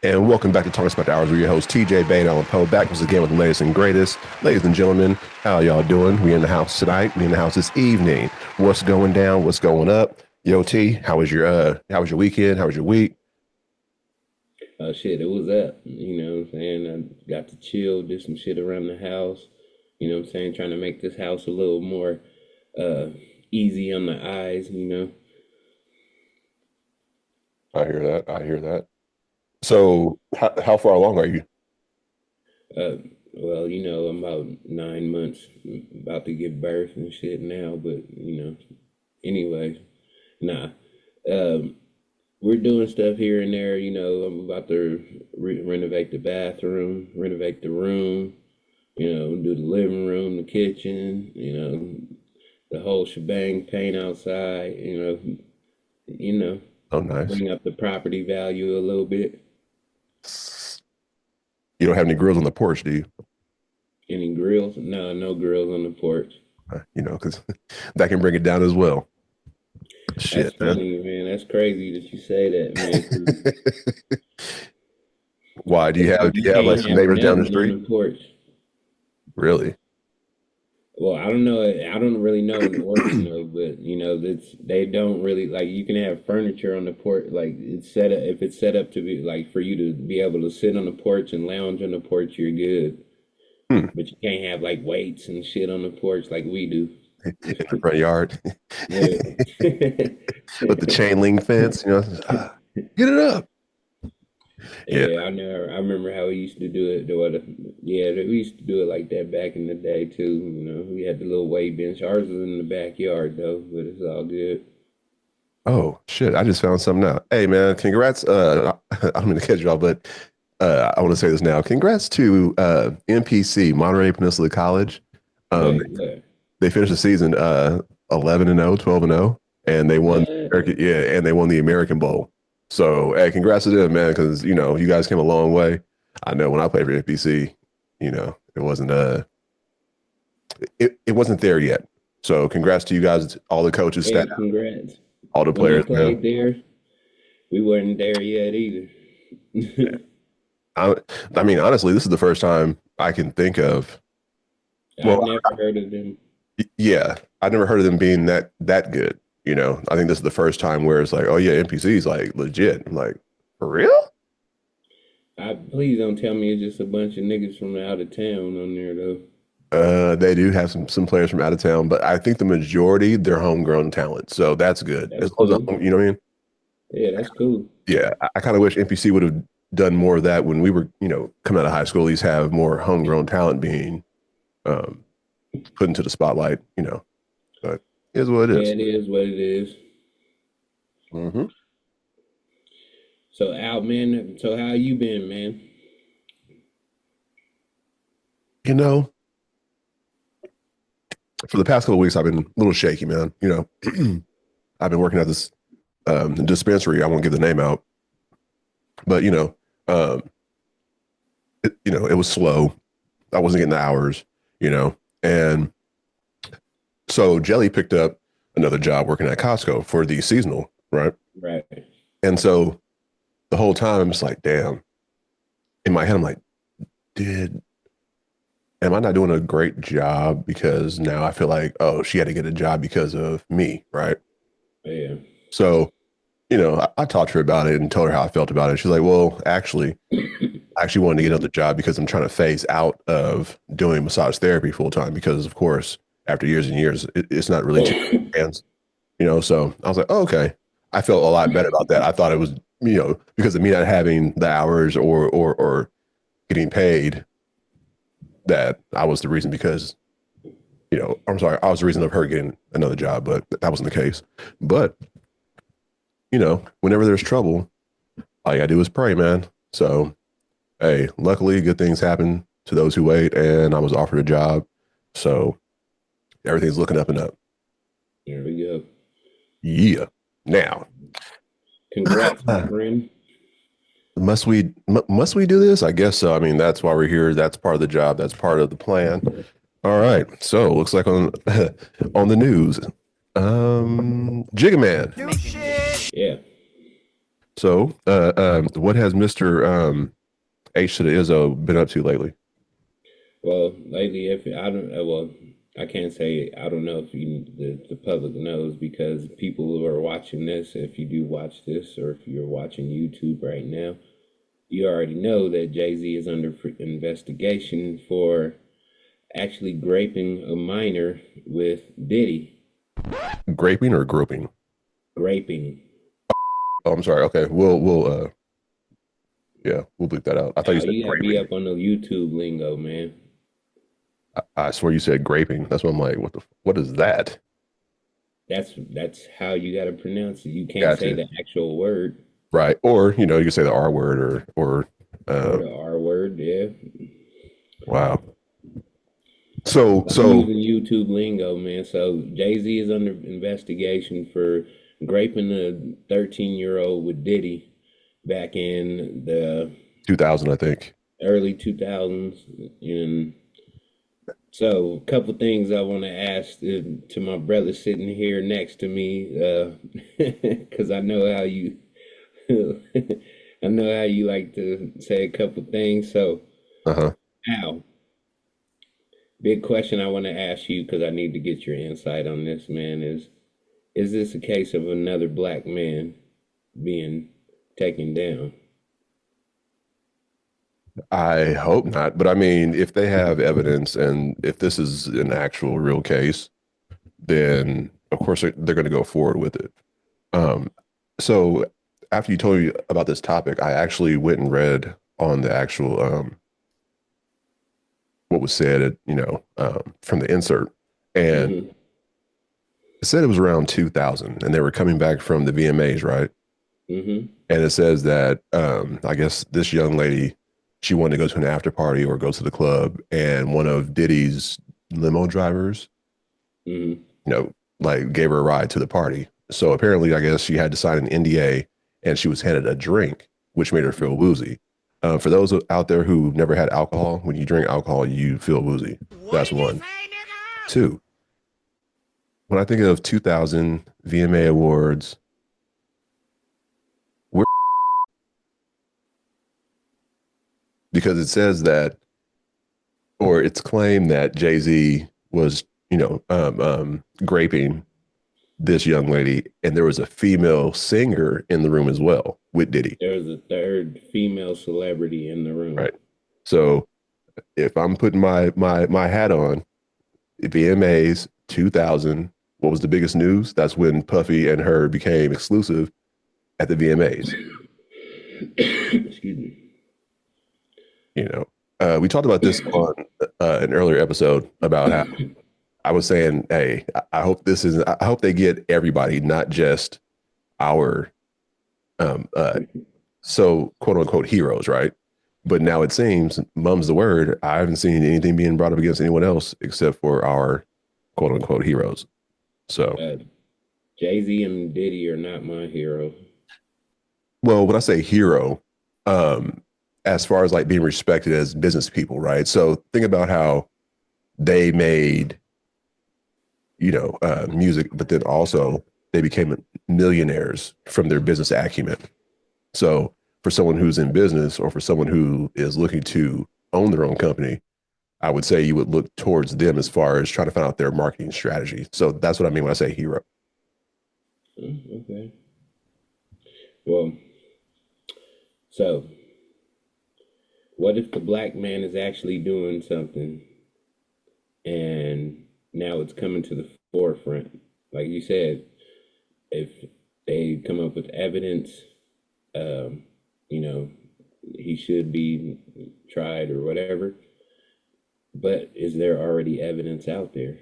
And welcome back to Talking About the Hours with your host, TJ Bay and Alan Poe, back once again with the latest and greatest. Ladies and gentlemen, how y'all doing? We in the house tonight. We in the house this evening. What's going down? What's going up? Yo, T, how was your weekend? How was your week? Shit, it was up. You know what I'm saying? I got to chill, did some shit around the house. You know what I'm saying? Trying to make this house a little more uh easy on the eyes, you know. I hear that. I hear that. So, how far along are you? Uh well, you know, I'm about 9 months about to give birth and shit now, but you know, anyway, nah. Um we're doing stuff here and there, you know. I'm about to renovate the bathroom, renovate the room, you know, do the living room, the kitchen, you know, the whole shebang, paint outside, you know, Oh, nice. bring up the property value a little bit. You don't have any grills on the porch, do you? Any grills? No, no grills on the porch. Because that can bring it down as well. That's Shit, man. funny, man. That's crazy that you say that, man. 'Cause Why do you it's have like do you you have like can't some have neighbors down the nothing on street? the porch. Really? Well, I don't know. I don't really know in Oregon though, but you know, that's they don't really like. You can have furniture on the porch, like it's set up. If it's set up to be like for you to be able to sit on the porch and lounge on the porch, you're good. Hmm. But you can't have like weights and shit on the porch like we do. In the front yard Yeah. with the chain link fence, get it up. Yeah. Yeah, I know. I remember how we used to do it. Yeah, we used to do it like that back in the day too. You know, we had the little weight bench. Ours was in the backyard though, but it's all good. Oh shit! I just found something out. Hey man, congrats. I don't mean to catch you all, but I want to say this now. Congrats to MPC Monterey Peninsula College. Um, Wait, what? they finished the season 11 and 0, 12 and 0, and they won. What? Yeah, and they won the American Bowl. So hey, congrats to them, man, because you guys came a long way. I know when I played for MPC, it wasn't it wasn't there yet. So congrats to you guys, all the coaches, staff, Hey, congrats. all the When I players, man. played there, we weren't there yet either. I, I mean, honestly, this is the first time I can think of. I've Well, never heard of them. yeah, I never heard of them being that good. I think this is the first time where it's like, oh yeah, NPC is like legit. I'm like, for real? Please don't tell me it's just a bunch of niggas from out of town on there though. They do have some players from out of town, but I think the majority they're homegrown talent, so that's good. That's As long as cool. you know what I mean? Yeah, that's cool. Yeah, I kind of wish NPC would have done more of that when we were, coming out of high school. At least have more homegrown talent being um, put into the spotlight. But it is what it Yeah, is. it is what it is. Hmm. So Al, man, so how you been, man? You know, for the past couple of weeks, I've been a little shaky, man. I've been working at this dispensary. I won't give the name out, but um, it was slow. I wasn't getting the hours, and so Jelly picked up another job working at Costco for the seasonal, right? Right. And so the whole time I'm just like, damn. In my head, I'm like, did am I not doing a great job? Because now I feel like, oh, she had to get a job because of me, right? Yeah. So, I talked to her about it and told her how I felt about it. She's like, well, actually, I actually wanted to get another job because I'm trying to phase out of doing massage therapy full time because, of course, after years and years, it's not really changing hands, So I was like, oh, okay. I felt a lot better about that. I thought it was, because of me not having the hours or getting paid that I was the reason because, I'm sorry, I was the reason of her getting another job, but that wasn't the case. But, whenever there's trouble, all you gotta do is pray, man. So, hey, luckily good things happen to those who wait, and I was offered a job. So everything's looking up and up. There we go. Yeah. Now, Congrats, my friend. must we do this? I guess so. I mean, that's why we're here. That's part of the job. That's part of the plan. All right. So looks like on on the news, Jigga Man. Yeah. So, what has Mister H to the Izzo been up to lately? Well, lately, if I don't, well, I can't say I don't know if the public knows because people who are watching this, if you do watch this or if you're watching YouTube right now, you already know that Jay-Z is under investigation for actually graping a minor with Diddy. Graping or groping? Graping. Oh, I'm sorry. Okay, we'll yeah, we'll bleep that out. I thought you Oh, said you gotta be graping. up on the YouTube lingo, man. I swear you said graping. That's what I'm like. What is that? That's how you gotta pronounce it. You can't say Gotcha. the actual word Right. Or you can say the R word or or uh the R word. Yeah. wow. So I'm so using YouTube lingo, man. So Jay-Z is under investigation for graping a 13-year-old with Diddy back in the 2000, I think. early 2000s. And so, a couple things I want to ask to my brother sitting here next to me, because I know how you, I know how you like to say a couple things. So, Uh-huh. Al, big question I want to ask you because I need to get your insight on this, man. Is this a case of another black man being taken down? I hope not, but I mean, if they have evidence and if this is an actual real case, then of course they're going to go forward with it. Um, so after you told me about this topic, I actually went and read on the actual what was said, from the insert, and Mm-hmm. it said it was around 2000, and they were coming back from the VMAs, right? Mm-hmm. And it says that I guess this young lady, she wanted to go to an after party or go to the club, and one of Diddy's limo drivers, Mm-hmm. like gave her a ride to the party. So apparently, I guess she had to sign an NDA, and she was handed a drink, which made her feel woozy. For those out there who never had alcohol, when you drink alcohol, you feel woozy. That's one. Two, when I think of 2000 VMA awards, we're, because it says that, or it's claimed that Jay Z was, graping this young lady, and there was a female singer in the room as well with Diddy, There's a third female celebrity in the room. right? So if I'm putting my hat on, VMAs 2000, what was the biggest news? That's when Puffy and her became exclusive at the VMAs. Excuse me. You know, we talked about this on an earlier episode about how I was saying, hey, I hope this is, I hope they get everybody, not just our, um, uh, so quote unquote heroes, right? But now it seems, mum's the word. I haven't seen anything being brought up against anyone else except for our quote unquote heroes. So, Uh, Jay-Z and Diddy are not my hero. well, when I say hero, um, as far as like being respected as business people, right? So think about how they made, music, but then also they became millionaires from their business acumen. So for someone who's in business or for someone who is looking to own their own company, I would say you would look towards them as far as trying to find out their marketing strategy. So that's what I mean when I say hero. Okay. Well, so what if the black man is actually doing something and now it's coming to the forefront? Like you said, if they come up with evidence, um, you know, he should be tried or whatever. But is there already evidence out there?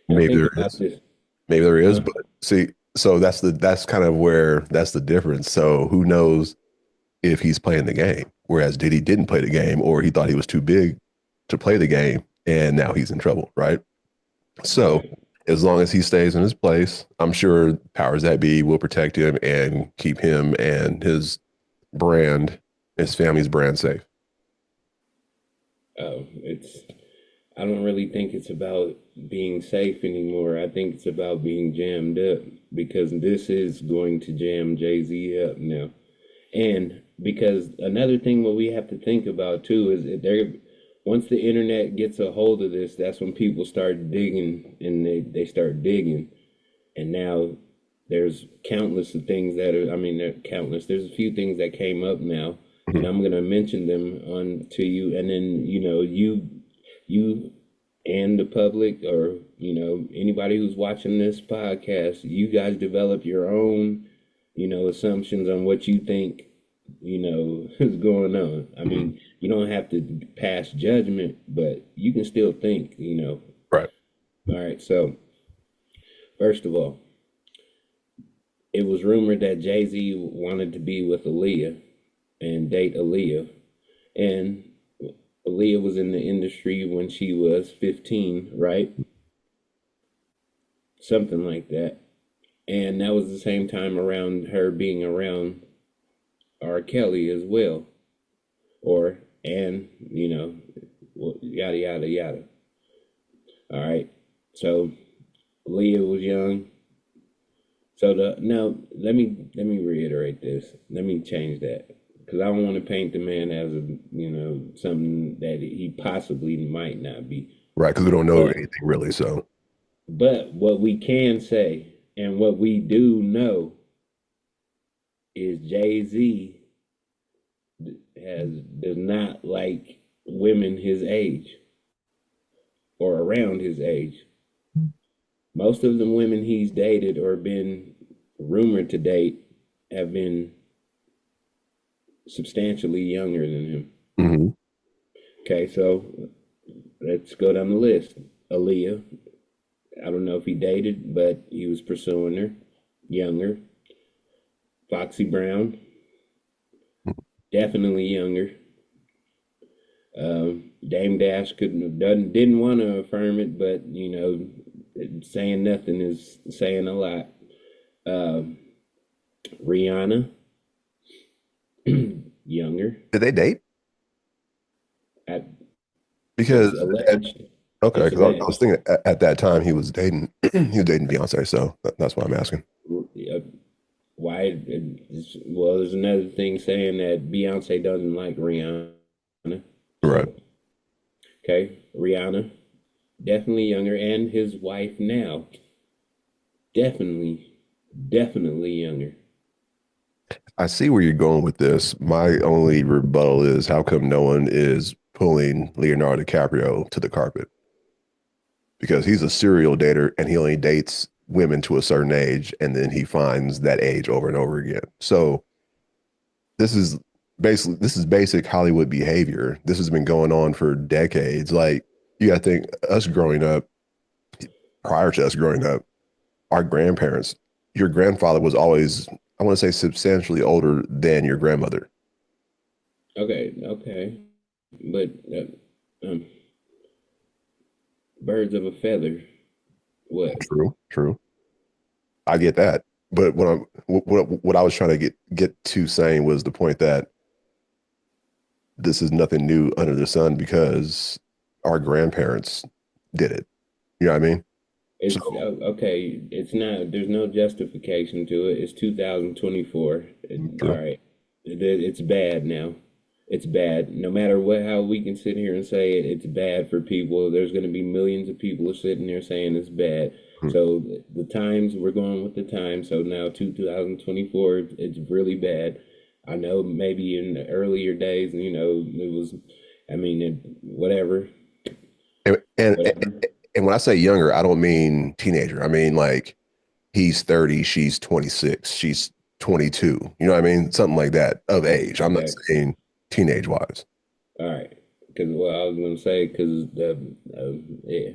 Now Maybe think there about is, this. maybe there is, Huh? but see, so that's kind of where that's the difference. So who knows if he's playing the game? Whereas Diddy didn't play the game, or he thought he was too big to play the game, and now he's in trouble, right? So Right. as long as he stays in his place, I'm sure powers that be will protect him and keep him and brand, his family's brand safe. Oh, it's I don't really think it's about being safe anymore. I think it's about being jammed up because this is going to jam Jay-Z up now. And because another thing what we have to think about too is that there once the internet gets a hold of this, that's when people start digging and they start digging. And now there's countless of things that are, I mean, there are countless. There's a few things that came up now, and Mhm. I'm gonna mention them on to you, and then you and the public, or anybody who's watching this podcast, you guys develop your own, assumptions on what you think, is going on. I Mhm. mean, you don't have to pass judgment, but you can still think. Right. All right, so first of all, it was rumored that Jay-Z wanted to be with Aaliyah and date Aaliyah. And Aaliyah was in the industry when she was 15, right? Something like that. And that was the same time around her being around R. Kelly as well. And, yada, yada, yada. All right. So Aaliyah was young. So now let me reiterate this. Let me change that because I don't want to paint the man as something that he possibly might not be. Right. Because we don't know But anything really. So, what we can say and what we do know is Jay-Z has does not like women his age or around his age. Most of the women he's dated or been rumored to date have been substantially younger than him. mhm. Okay, so let's go down the list. Aaliyah, I don't know if he dated, but he was pursuing her, younger. Foxy Brown, definitely younger. Dame Dash couldn't doesn't didn't want to affirm it, but saying nothing is saying a lot. Um, Rihanna, younger. Did they date? I, Because it's alleged. okay, It's because I was alleged. thinking at that time he was dating he was dating Beyonce, so that's why I'm asking. Uh, Why? Well, there's another thing saying that Beyonce doesn't like Rihanna. Right. So, okay, Rihanna, definitely younger, and his wife now, definitely, definitely younger. I see where you're going with this. My only rebuttal is how come no one is pulling Leonardo DiCaprio to the carpet? Because he's a serial dater and he only dates women to a certain age and then he finds that age over and over again. So this is this is basic Hollywood behavior. This has been going on for decades. Like you gotta think us growing up, prior to us growing up, our grandparents, your grandfather was always, I want to say substantially older than your grandmother. Okay, okay, but um, birds of a feather. What? True, true. I get that. But what I was trying to get to saying was the point that this is nothing new under the sun because our grandparents did it. You know what I mean? So Okay. It's not. There's no justification to it. It's 2024. All true. right. It's bad now. It's bad. No matter what, how we can sit here and say it, it's bad for people. There's going to be millions of people sitting there saying it's bad. Hmm. So the times, we're going with the times. So now 2024, it's really bad. I know maybe in the earlier days, it was, I mean, whatever, And, and whatever. and when I say younger, I don't mean teenager. I mean like he's 30, she's 26, she's 22. You know what I mean? Something like that of age. I'm not Okay. saying teenage wise. All right. Because what I was going to say, because yeah.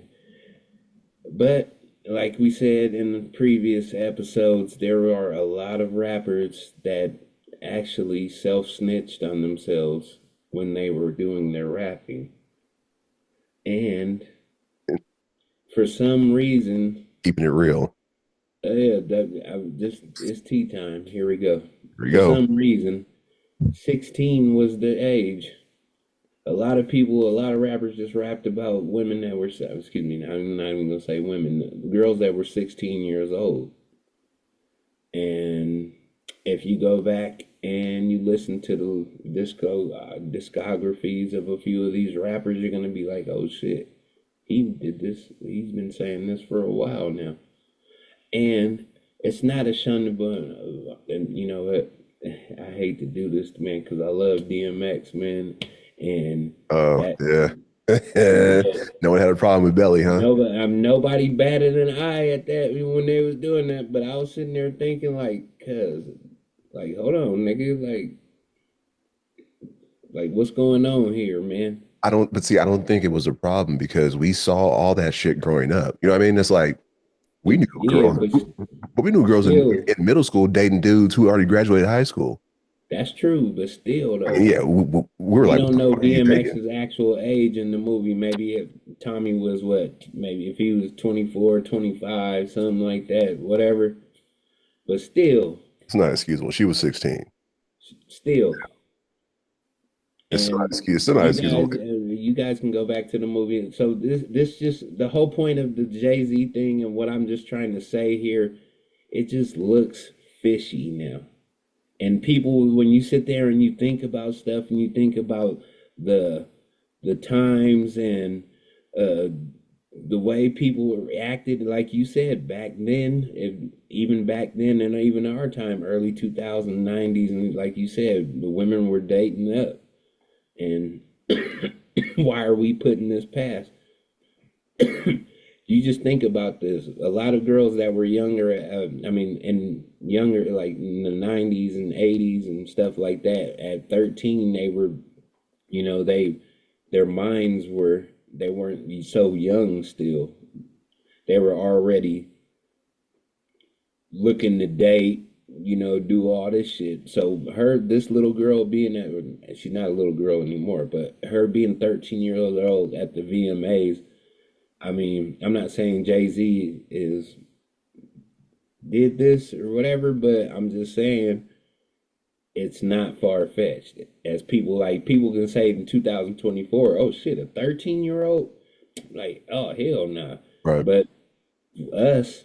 But like we said in the previous episodes, there are a lot of rappers that actually self-snitched on themselves when they were doing their rapping. And for some reason, keeping it real. Yeah, just it's tea time. Here we go. Here we For go. some reason, 16 was the age. A lot of people, a lot of rappers just rapped about women that were, excuse me, I'm not even gonna say women, girls that were 16 years old. And if you go back and you listen to the discographies of a few of these rappers, you're gonna be like, oh shit, he did this. He's been saying this for a while now. And it's not a shun, but and you know what? I hate to do this, man, because I love DMX, man, and Oh, that yeah. yeah, No one had a problem with Belly, huh? nobody, I'm nobody batted an eye at that when they was doing that, but I was sitting there thinking like, cuz, like, hold on, nigga, like, what's going on here, man? But see, I don't think it was a problem because we saw all that shit growing up. You know what I mean? It's like we knew Yeah, girls, but we knew girls still, in middle school dating dudes who already graduated high school. that's true, but still I mean, though. yeah, we were We like, what don't the know fuck are you thinking? DMX's actual age in the movie. Maybe if Tommy was what? Maybe if he was 24, 25, something like that, whatever. But still, It's not excusable. She was 16. still. It's still not And excuse. It's still not excusable. you guys can go back to the movie. So this just the whole point of the Jay-Z thing and what I'm just trying to say here, it just looks fishy now. And people, when you sit there and you think about stuff and you think about the the times and uh, the way people reacted, like you said, back then, even back then and even our time, early 2090s, and like you said, the women were dating up. And why are we putting this past? You just think about this. A lot of girls that were younger, I mean, and younger, like in the 90s and 80s and stuff like that, at 13, they were, their minds were, they weren't so young still. They were already looking to date, do all this shit. So this little girl being at, she's not a little girl anymore, but her being 13 years old at the VMAs, I mean, I'm not saying Jay-Z did this or whatever, but I'm just saying it's not far-fetched. As people can say in 2024, oh shit, a 13-year-old? Like, oh hell nah. Right. But us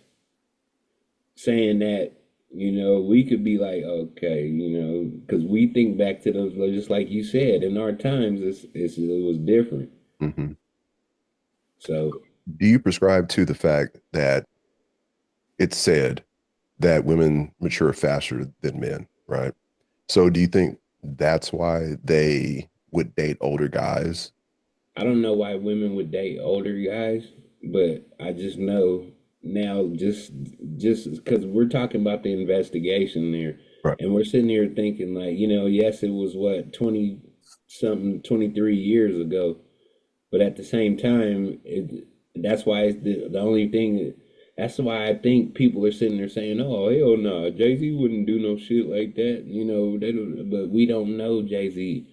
saying that, we could be like, okay, because we think back to those, just like you said, in our times, it was different. Hmm. So Do you prescribe to the fact that it's said that women mature faster than men, right? So do you think that's why they would date older guys? I don't know why women would date older guys, but I just know now, just because we're talking about the investigation there, Right. and we're sitting here thinking like, yes, it was what 20 something 23 years ago, but at the same time, that's why it's the only thing. That's why I think people are sitting there saying, "Oh hell no, Jay Z wouldn't do no shit like that." They don't, but we don't know Jay Z.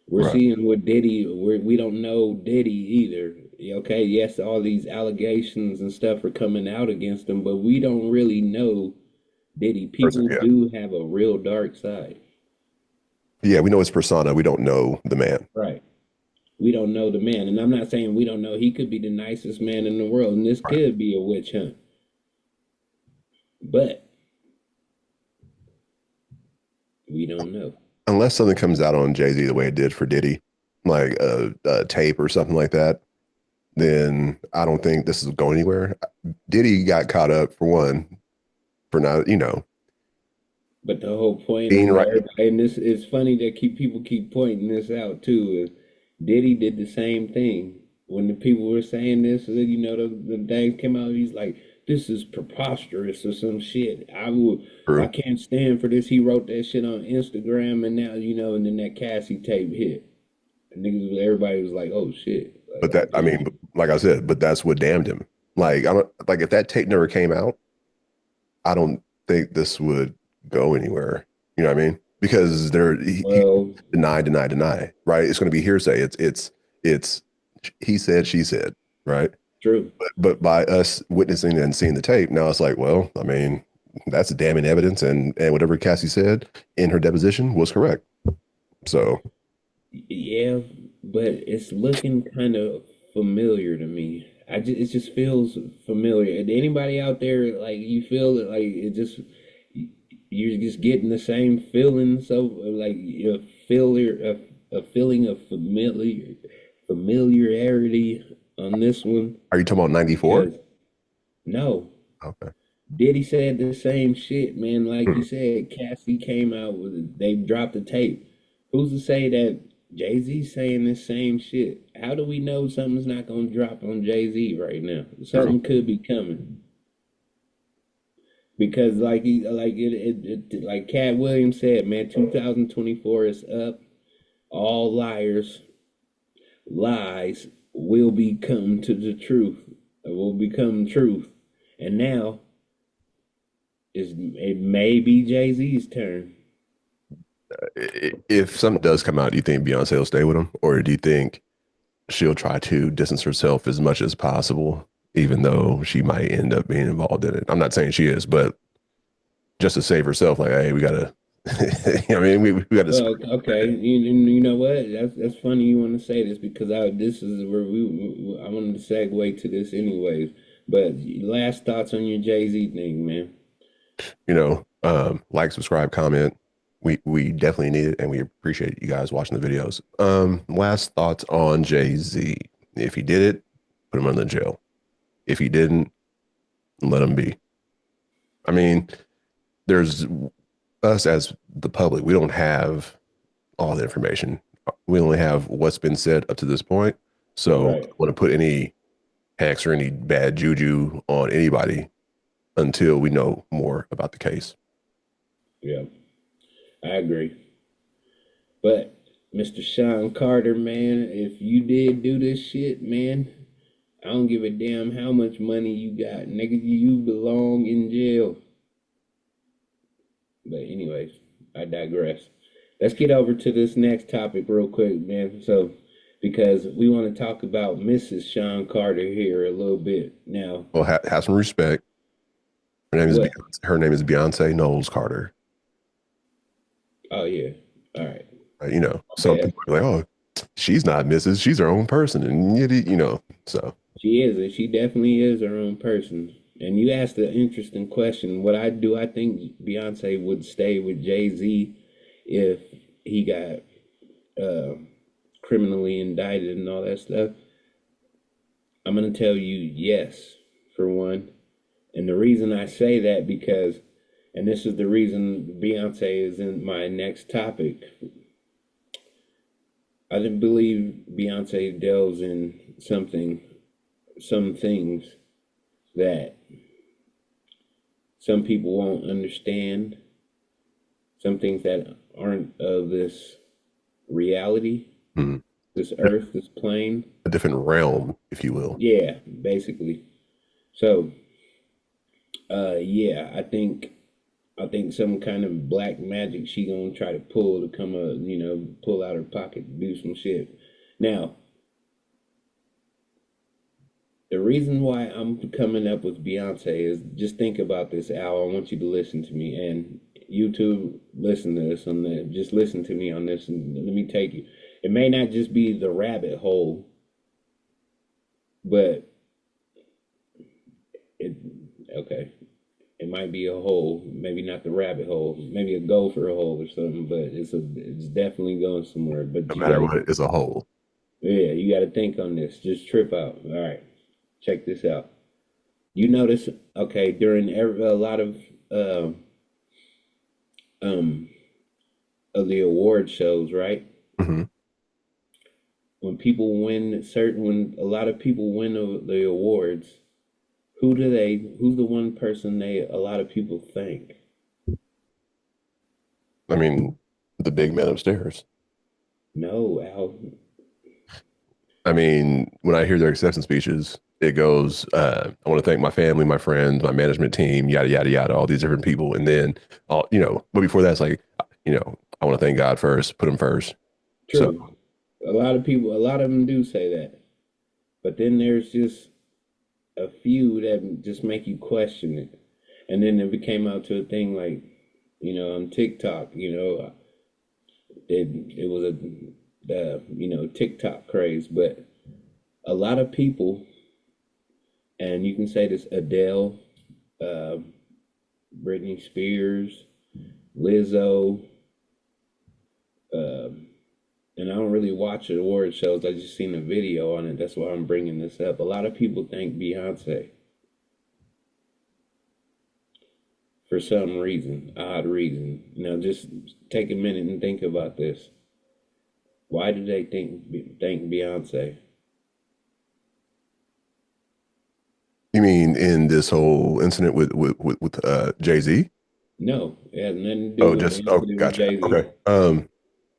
We're Right. seeing what Diddy. We don't know Diddy either. Okay, yes, all these allegations and stuff are coming out against him, but we don't really know Diddy. Person, People yeah. do have a real dark side, Yeah, we know his persona. We don't know the man. right? We don't know the man, and I'm not saying we don't know. He could be the nicest man in the world, and this Right. could be a witch hunt. But we don't know. Unless something comes out on Jay-Z the way it did for Diddy, like a tape or something like that, then I don't think this is going anywhere. Diddy got caught up for one for not, But the whole point being is right. everybody, and this is funny that people keep pointing this out too. Is Diddy did the same thing when the people were saying this? The thing came out. He's like, "This is preposterous" or some shit. I True. can't stand for this. He wrote that shit on Instagram, and now and then that Cassie tape hit. And niggas, everybody was like, "Oh shit!" Like, But oh that, I damn. mean, like I said, but that's what damned him. Like, I don't like if that tape never came out, I don't think this would go anywhere. You know what I mean? Because he Well, deny, right? It's going to be hearsay. It's he said, she said, right? True. But by us witnessing and seeing the tape, now it's like, well, I mean, that's damning evidence, and whatever Cassie said in her deposition was correct. So, Yeah, but it's looking kind of familiar to me. It just feels familiar. And anybody out there, like, you feel it, like it just you're just getting the same feeling. So like you feel a feeling of familiarity on this one are you talking about 94? because no, Okay. Diddy said the same shit, man. Like you Hmm. said, Cassie came out with it. They dropped the tape. Who's to say that Jay-Z's saying the same shit? How do we know something's not gonna drop on Jay-Z right now? True. Something could be coming. Because like Cat Williams said, man, 2024 is up. All lies will become to the truth. Will become truth. And now it may be Jay-Z's turn. If something does come out, do you think Beyonce will stay with him, or do you think she'll try to distance herself as much as possible, even though she might end up being involved in it? I'm not saying she is, but just to save herself, like, hey, we gotta, I mean, we gotta. Well, okay, you know what? That's funny you want to say this because this is where I wanted to segue to this anyways. But last thoughts on your Jay-Z thing, man. Like, subscribe, comment. We definitely need it, and we appreciate you guys watching the videos. Last thoughts on Jay-Z. If he did it, put him in the jail. If he didn't, let him be. I mean, there's us as the public. We don't have all the information. We only have what's been said up to this point. So, I Right. don't want to put any hex or any bad juju on anybody until we know more about the case. Yeah, I agree. But Mr. Sean Carter, man, if you did do this shit, man, I don't give a damn how much money you got, nigga. You belong in jail. But anyways, I digress. Let's get over to this next topic real quick, man. So, because we want to talk about Mrs. Sean Carter here a little bit now. Well, have some respect. Her name is What? Beyonce. Her name is Beyonce Knowles Carter. Oh yeah. All right. My Some bad. people are like, "Oh, she's not Mrs. She's her own person," and so She is, and she definitely is her own person. And you asked an interesting question. What I do, I think Beyonce would stay with Jay-Z if he got uh, criminally indicted and all that stuff. I'm gonna tell you yes, for one. And the reason I say that because, and this is the reason Beyonce is in my next topic. I didn't believe Beyonce delves in some things that some people won't understand, some things that aren't of this reality, mm, this earth, this plane. a different realm, if you will. Yeah, basically. So, yeah, I think some kind of black magic she gonna try to pull to come pull out her pocket to do some shit. Now, the reason why I'm coming up with Beyonce is just think about this, Al. I want you to listen to me, and YouTube, listen to this on that. Just listen to me on this, and let me take you. It may not just be the rabbit hole, but it okay. It might be a hole, maybe not the rabbit hole, maybe a gopher hole or something, but it's definitely going somewhere. But No you matter gotta, what, as a whole. yeah, you gotta think on this. Just trip out. All right, check this out. You notice, okay, during a lot uh, um of the award shows, right? Hmm. When a lot of people win the awards, who's the one person a lot of people thank? I mean, the big man upstairs. No, Al. I mean, when I hear their acceptance speeches, it goes, I want to thank my family, my friends, my management team, yada, yada, yada, all these different people. And then, but before that's like, I want to thank God first, put him first. So, True. A lot of them do say that. But then there's just a few that just make you question it. And then it became out to a thing like, on TikTok, it was the TikTok craze, but a lot of people, and you can say this, Adele, uh, Britney Spears, Lizzo, uh, and I don't really watch the award shows. I just seen a video on it. That's why I'm bringing this up. A lot of people thank Beyonce for some reason, odd reason. Now, just take a minute and think about this. Why do they thank Beyonce? You mean in this whole incident with Jay-Z? No, it has nothing to do Oh, with just oh, anything with gotcha. Jay Z. Okay.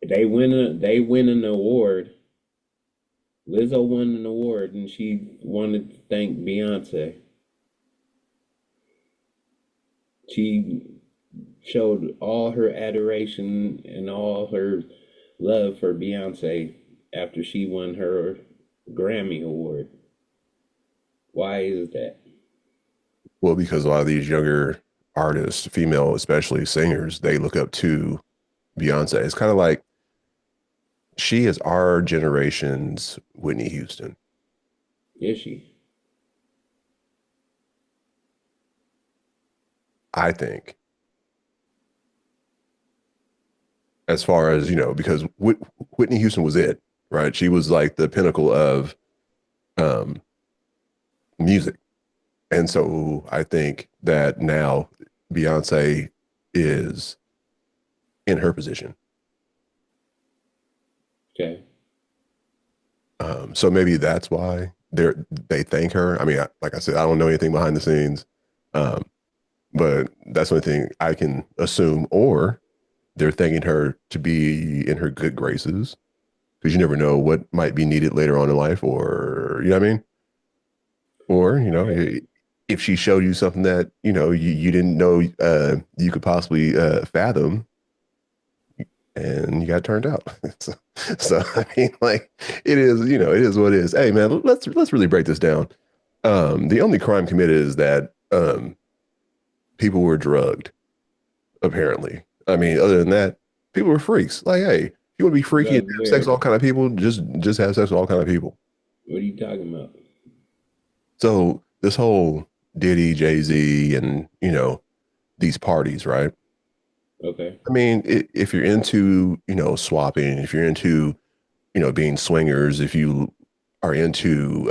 They win an award. Lizzo won an award, and she wanted to thank Beyonce. She showed all her adoration and all her love for Beyonce after she won her Grammy award. Why is that? Well, because a lot of these younger artists, female especially singers, they look up to Beyonce. It's kind of like she is our generation's Whitney Houston, Is she? I think, as far as, because Whitney Houston was it, right? She was like the pinnacle of um, music. And so I think that now Beyonce is in her position. Okay. So maybe that's why they thank her. I mean, like I said, I don't know anything behind the scenes, um, but that's the only thing I can assume. Or they're thanking her to be in her good graces because you never know what might be needed later on in life, or you know what I mean? Or if she showed you something that you didn't know you could possibly fathom, and you got turned out. so, so I mean, like it is, it is what it is. Hey, man, let's really break this down. The only crime committed is that people were drugged. Apparently, I mean, other than that, people were freaks. Like, hey, if you want to be freaky and Drug have sex with where? all kind of people, just have sex with all kind of people. What are you talking about? So this whole Diddy, Jay-Z, and these parties, right? Okay. I mean, if you're into, swapping, if you're into, being swingers, if you are into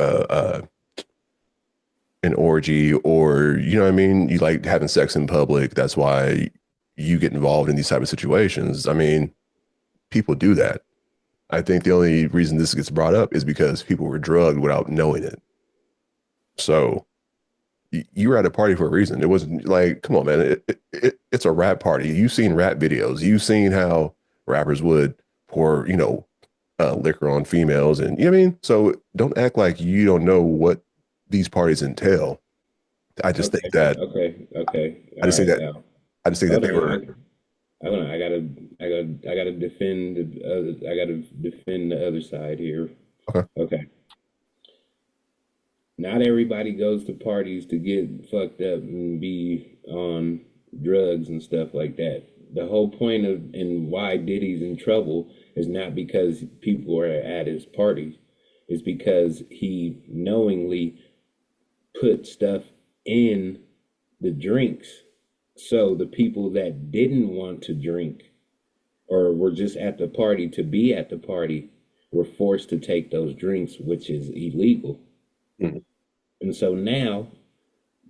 an orgy, or, what I mean, you like having sex in public, that's why you get involved in these type of situations. I mean, people do that. I think the only reason this gets brought up is because people were drugged without knowing it. So you were at a party for a reason. It wasn't like, come on, man, it's a rap party. You've seen rap videos. You've seen how rappers would pour, liquor on females, and you know what I mean. So don't act like you don't know what these parties entail. I just think Okay. that Okay. Okay. I All just think right. that Now, I just think that hold they on. were Hold on. I gotta defend the other. I gotta defend the other side here. okay. Okay. Not everybody goes to parties to get fucked up and be on drugs and stuff like that. The whole point of and why Diddy's in trouble is not because people are at his parties. It's because he knowingly put stuff in the drinks. So the people that didn't want to drink or were just at the party to be at the party were forced to take those drinks, which is illegal. Mhm. And so now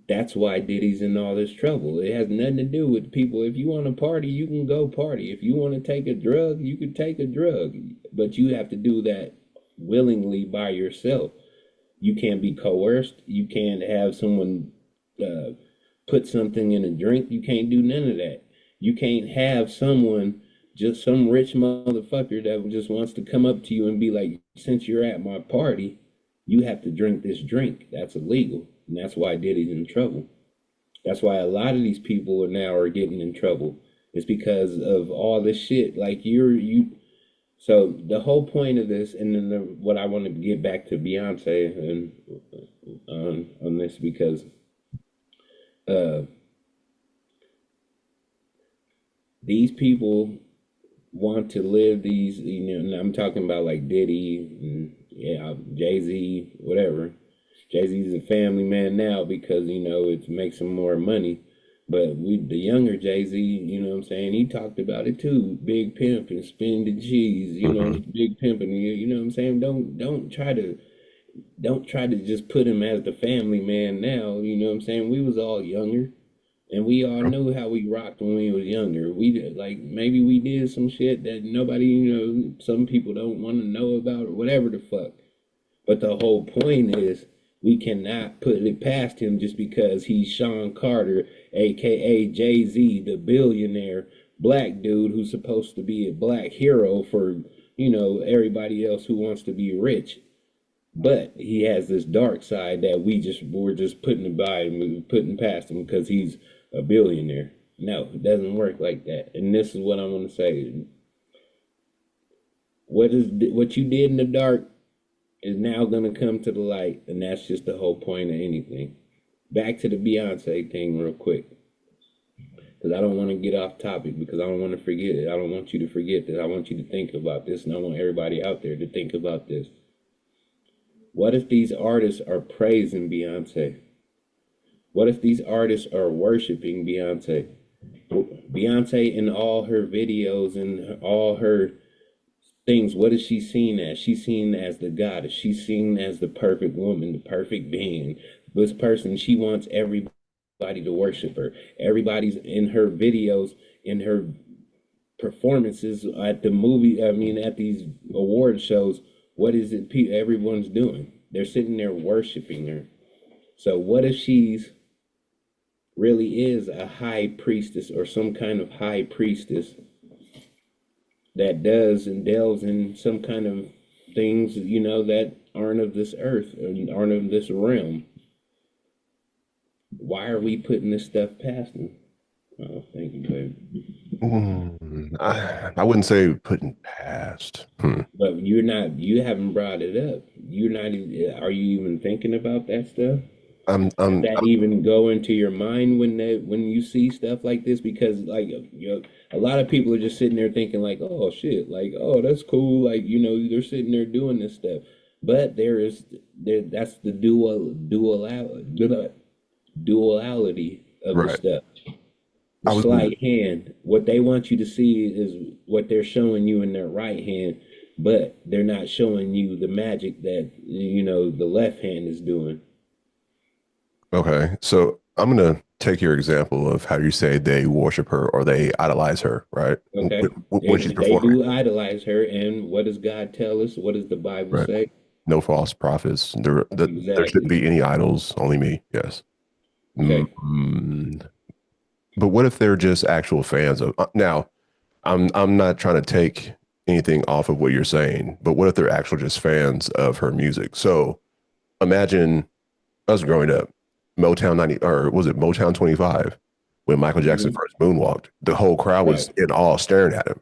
that's why Diddy's in all this trouble. It has nothing to do with people. If you want to party, you can go party. If you want to take a drug, you can take a drug. But you have to do that willingly by yourself. You can't be coerced. You can't have someone uh, put something in a drink. You can't do none of that. You can't have someone, just some rich motherfucker that just wants to come up to you and be like, since you're at my party, you have to drink this drink. That's illegal. And that's why Diddy's in trouble. That's why a lot of these people are now are getting in trouble. It's because of all this shit. Like so the whole point of this, and then what I want to get back to Beyonce, and on this because uh, these people want to live these, and I'm talking about like Diddy and yeah, Jay Z, whatever. Jay Z's a family man now because it makes him more money. But the younger Jay Z, what I'm saying, he talked about it too. Big pimp and spin the cheese, Hmm. big pimp, and what I'm saying. Don't try to just put him as the family man now. What I'm saying. We was all younger. And we all knew how we rocked when we was younger. We did, like maybe we did some shit that nobody, some people don't want to know about or whatever the fuck. But the whole point is we cannot put it past him just because he's Sean Carter, aka Jay-Z, the billionaire black dude who's supposed to be a black hero for, everybody else who wants to be rich. But he has this dark side that we're just putting by and putting past him because he's a billionaire. No, it doesn't work like that. And this is what I'm gonna say. What you did in the dark is now gonna come to the light, and that's just the whole point of anything. Back to the Beyonce thing real quick, because I don't want to get off topic because I don't want to forget it. I don't want you to forget that. I want you to think about this, and I want everybody out there to think about this. What if these artists are praising Beyonce? What if these artists are worshiping Beyonce? Beyonce in all her videos and all her things, what is she seen as? She's seen as the goddess. She's seen as the perfect woman, the perfect being. This person, she wants everybody to worship her. Everybody's in her videos, in her performances at the movie, I mean, at these award shows. What is it everyone's doing? They're sitting there worshiping her. So what if she's really is a high priestess or some kind of high priestess that does and delves in some kind of things, that aren't of this earth or aren't of this realm? Why are we putting this stuff past them? Oh, thank you, baby. I wouldn't say putting past. Hmm. But you haven't brought it up. You're not even, are you even thinking about that stuff? I'm, Does I'm, that I'm even go into your mind when you see stuff like this? Because like a lot of people are just sitting there thinking like, oh shit, like oh that's cool, like they're sitting there doing this stuff. But that's the duality of the right. stuff. The I was, sleight hand. What they want you to see is what they're showing you in their right hand, but they're not showing you the magic that the left hand is doing. okay. So I'm going to take your example of how you say they worship her or they idolize her, right? Okay. When she's They performing, do idolize her, and what does God tell us? What does the Bible right? say? No false prophets. There shouldn't Exactly. be any idols, only me. Yes. Okay. Mm, but what if they're just actual fans of now? I'm not trying to take anything off of what you're saying, but what if they're actual just fans of her music? So imagine us growing up, Motown 90, or was it Motown 25, when Michael Jackson Hmm. first moonwalked, the whole crowd was Right. in awe staring at him,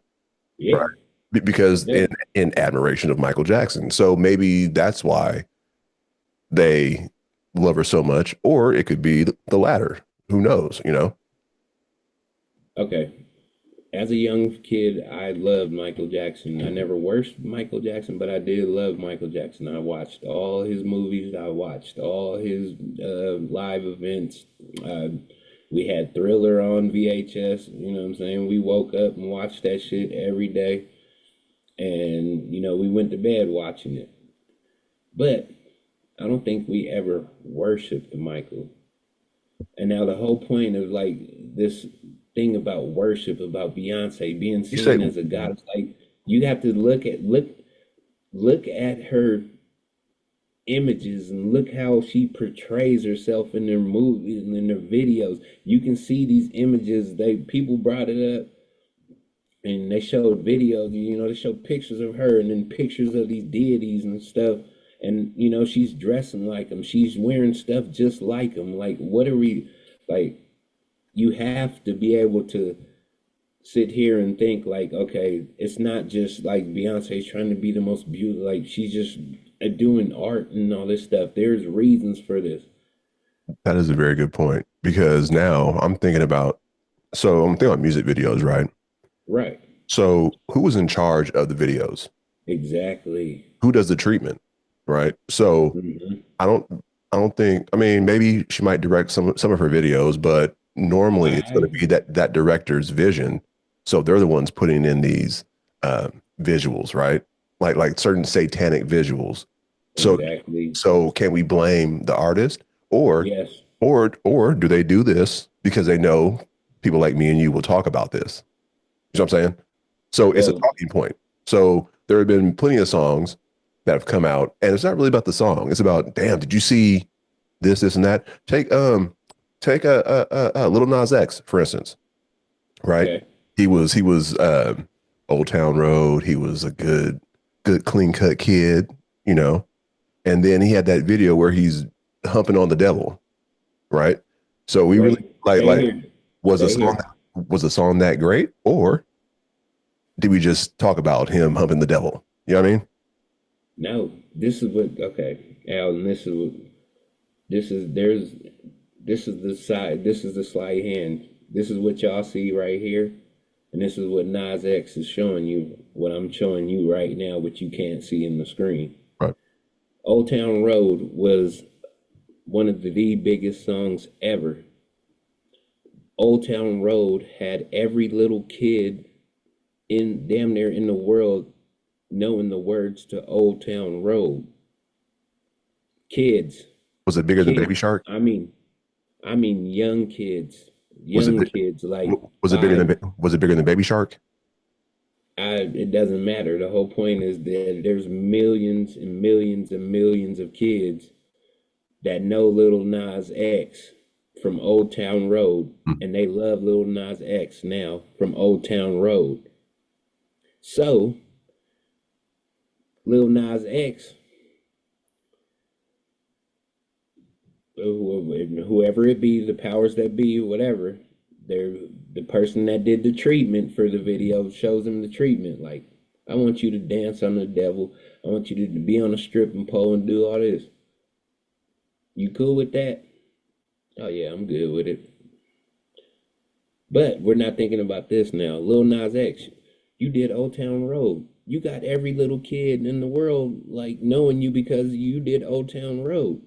right? Yeah. Because Yeah. in admiration of Michael Jackson. So maybe that's why they love her so much, or it could be the latter. Who knows, you know? Okay. As a young kid, I loved Michael Jackson. I never worshiped Michael Jackson, but I did love Michael Jackson. I watched all his movies. I watched all his live events. Uh, we had Thriller on VHS. You know what I'm saying? We woke up and watched that shit every day. And, we went to bed watching it. But I don't think we ever worshiped Michael. And now the whole point of like this thing about worship, about Beyonce being You say, seen as a goddess, like you have to look at her images and look how she portrays herself in their movies and in their videos. You can see these images. People brought it up and they showed videos, they showed pictures of her and then pictures of these deities and stuff. And she's dressing like them. She's wearing stuff just like them. Like, what are we like? You have to be able to sit here and think like, okay, it's not just like Beyonce's trying to be the most beautiful. Like, she's just doing art and all this stuff. There's reasons for this. That is a very good point because now I'm thinking about music videos, right? Right. So who was in charge of the videos? Exactly. Who does the treatment, right? So Hmm. I don't I don't think I mean maybe she might direct some of her videos, but normally it's going to I be that director's vision. So they're the ones putting in these visuals, right? Like certain satanic visuals. So exactly. so can we blame the artist or Yes. or do they do this because they know people like me and you will talk about this? You know what I'm saying? So it's a Well, talking point. So there have been plenty of songs that have come out, and it's not really about the song. It's about, damn, did you see this, and that? Take a Little Nas X, for instance, right? okay. He was Old Town Road. He was a good clean cut kid, you know. And then he had that video where he's humping on the devil, right? So we really Wait, stay like here. was the Stay song here. was the song that great, or did we just talk about him humping the devil? You know what I mean? No, this is what okay, Alan, this is what this is there's this is the side this is the sleight hand. This is what y'all see right here. And this is what Nas X is showing you, what I'm showing you right now, what you can't see in the screen. Right. Old Town Road was one of the biggest songs ever. Old Town Road had every little kid in damn near in the world knowing the words to Old Town Road. Kids, Was it bigger than Baby kids. Shark? I mean young kids, Was it young kids like was it bigger five. than was it bigger than Baby Shark? It doesn't matter. The whole point is that there's millions and millions and millions of kids that know Little Nas X from Old Town Road, Hmm. and they love Little Nas X now from Old Town Road. So Lil Nas X, whoever it be, the powers that be, whatever, they're the person that did the treatment for the video shows them the treatment. Like, I want you to dance on the devil. I want you to be on a stripping pole and do all this. You cool with that? Oh yeah, I'm good with it. But we're not thinking about this now. Lil Nas X, you did Old Town Road. You got every little kid in the world like knowing you because you did Old Town Road.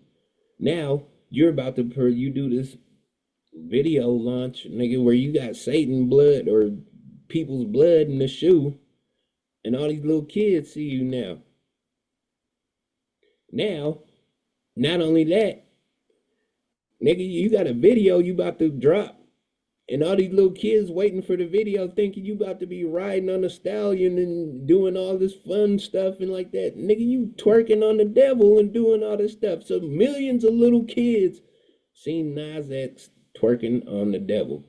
Now you're about to you do this video launch, nigga, where you got Satan blood or people's blood in the shoe, and all these little kids see you now. Now, not only that, nigga, you got a video you about to drop. And all these little kids waiting for the video thinking you about to be riding on a stallion and doing all this fun stuff and like that. Nigga, you twerking on the devil and doing all this stuff. So millions of little kids seen Nas X twerking on the devil.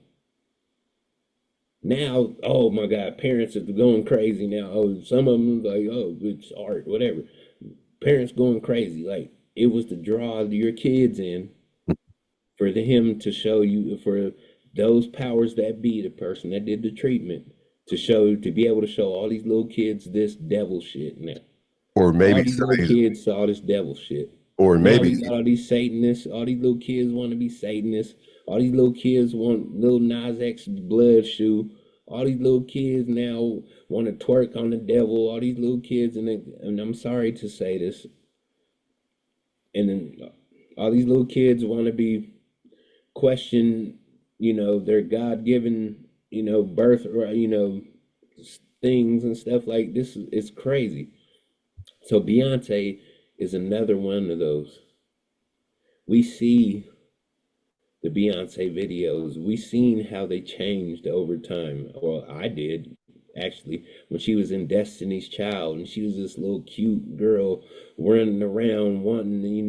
Now, oh my God, parents are going crazy now. Oh, some of them like, oh, it's art, whatever. Parents going crazy. Like, it was to draw your kids in for him to show you, for those powers that be, the person that did the treatment, to be able to show all these little kids this devil shit now. Or All maybe these some little of these, kids saw this devil shit. or Now we maybe got all these Satanists, all these little kids want to be Satanists, all these little kids want little Nas X blood shoe, all these little kids now want to twerk on the devil, all these little kids, and I'm sorry to say this, and then all these little kids want to be question, their God given, birth, or, things and stuff like this. It's crazy. So Beyonce is another one of those. We see the Beyonce videos. We seen how they changed over time. Well, I did actually when she was in Destiny's Child and she was this little cute girl running around wanting,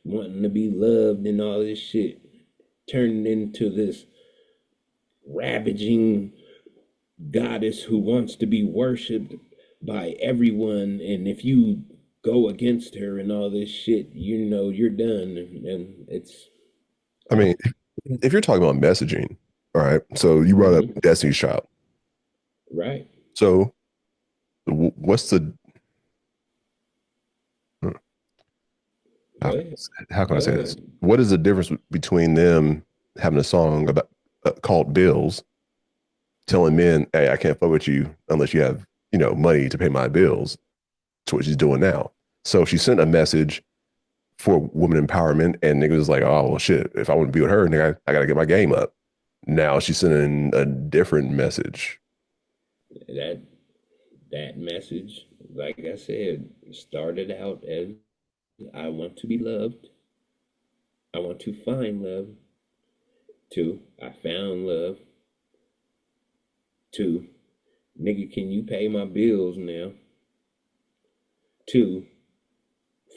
wanting to be loved and all this shit, turned into this ravaging goddess who wants to be worshipped by everyone. And if you go against her and all this shit, you're done. And it's, I mean, if you're talking about messaging, all right. So you brought up mhm, Destiny's Child. right. So what's the how Go can ahead. how can I Go say this? ahead. What is the difference between them having a song about called Bills, telling men, "Hey, I can't fuck with you unless you have money to pay my bills." To what she's doing now. So she sent a message for women empowerment, and niggas was like, "Oh well, shit. If I want to be with her, nigga, I gotta get my game up." Now she's sending a different message. That that message, like I said, started out as I want to be loved. I want to find love. Two, I found love. Two, nigga, can you pay my bills now? Two,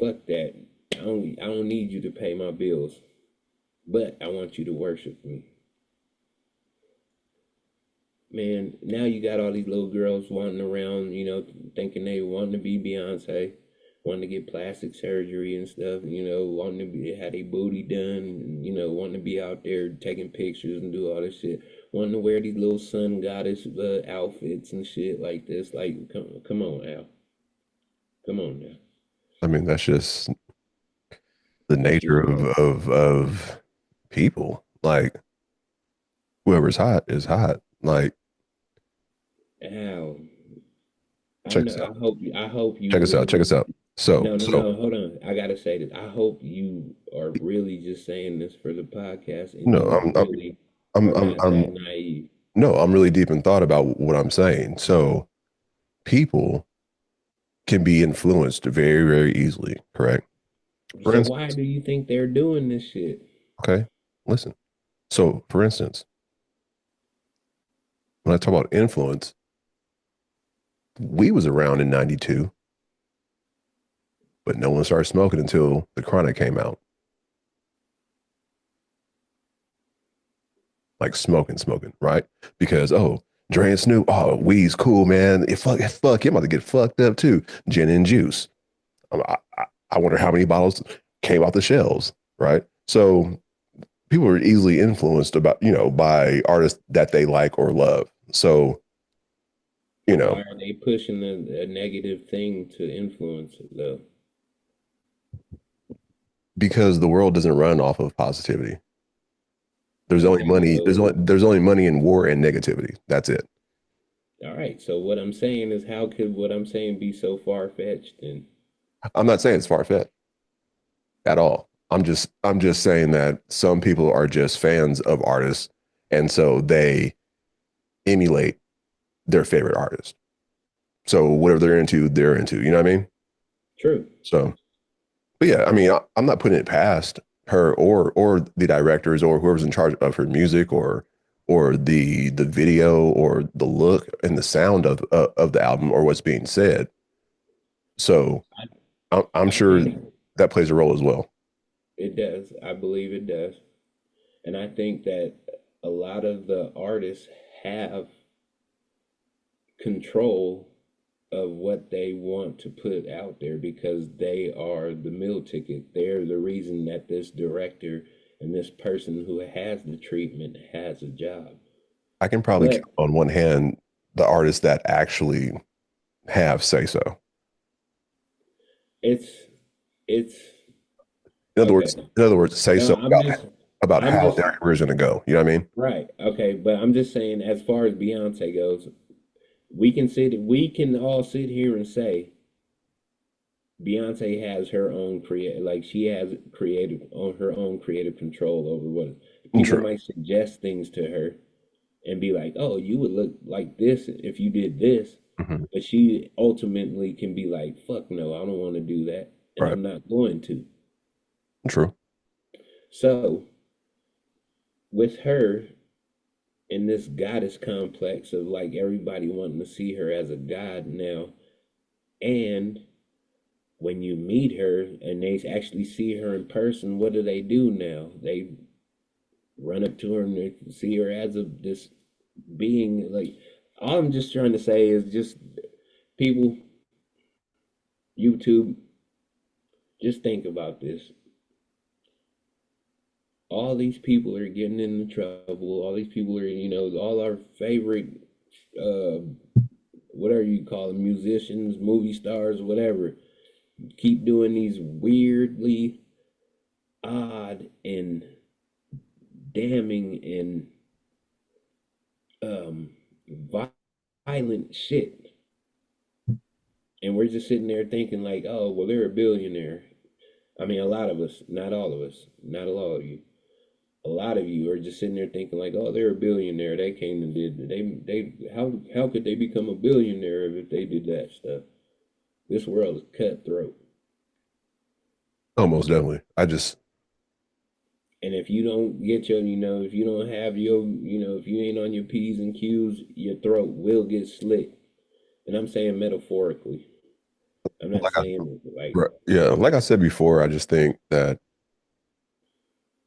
fuck that. I don't need you to pay my bills, but I want you to worship me. Man, now you got all these little girls wanting around, thinking they wanting to be Beyonce, wanting to get plastic surgery and stuff, wanting to be have their booty done, wanting to be out there taking pictures and do all this shit, wanting to wear these little sun goddess outfits and shit like this. Like, come on, Al, come on now, I mean, that's just the that's nature just of wrong. people. Like whoever's hot is hot. Like Al, I check know. this out. I hope you Check this out. Check really. this out. So No, no, so no. Hold on. I gotta say this. I hope you are really just saying this for the podcast, and no, you really are not I'm that naive. no, I'm really deep in thought about what I'm saying. So people can be influenced very, very easily, correct? For So why instance, do you think they're doing this shit? okay, listen. So for instance, when I talk about influence, we was around in 92, but no one started smoking until the chronic came out. Like smoking, right? Because Dre and Snoop, weed's cool, man. Fuck, I'm about to get fucked up too. Gin and juice. I wonder how many bottles came off the shelves, right? So people are easily influenced by artists that they like or love. So you Why know are they pushing a negative thing to influence it though? because the world doesn't run off of positivity. There's only Okay, money. There's only so there's only money in war and negativity. That's it. all right. So what I'm saying is, how could what I'm saying be so far fetched? And I'm not saying it's far fetched at all. I'm just saying that some people are just fans of artists, and so they emulate their favorite artist. So whatever they're into, they're into. You know what I mean? true. So, but yeah, I mean, I'm not putting it past her or the directors or whoever's in charge of her music or the video or the look and the sound of the album or what's being said. So I, I'm I sure think that plays a role as well. it does. I believe it does. And I think that a lot of the artists have control of what they want to put out there because they are the meal ticket. They're the reason that this director and this person who has the treatment has a job. I can probably But count on one hand the artists that actually have say so. it's it's In other words, okay. say No, so about I'm how just their career is going to go. You know what I mean? right. Okay, but I'm just saying as far as Beyonce goes, we can all sit here and say Beyonce has her own like she has creative on her own creative control over what people True. might suggest things to her and be like, "Oh, you would look like this if you did this." Mhm. But she ultimately can be like, "Fuck no, I don't want to do that, and Right. I'm not going to." True. So, with her in this goddess complex of like everybody wanting to see her as a god now, and when you meet her and they actually see her in person, what do now? They run up to her and they see her as a this being. Like, all I'm just trying to say is just people, YouTube, just think about this. All these people are getting into trouble. All these people are, all our favorite, uh, whatever you call them, musicians, movie stars, whatever, keep doing these weirdly. odd and damning and um violent shit. And we're just sitting there thinking like, oh, well, they're a billionaire. I mean, a lot of us, not all of us, not a lot of you. A lot of you are just sitting there thinking like, oh, they're a billionaire. They came and did how could they become a billionaire if they did that stuff? This world is cutthroat. Oh, most definitely. I just, And if you don't get your, if you don't have your, if you ain't on your P's and Q's, your throat will get slit. And I'm saying metaphorically. I'm not like I, saying like, right, yeah, like I said before, I just think that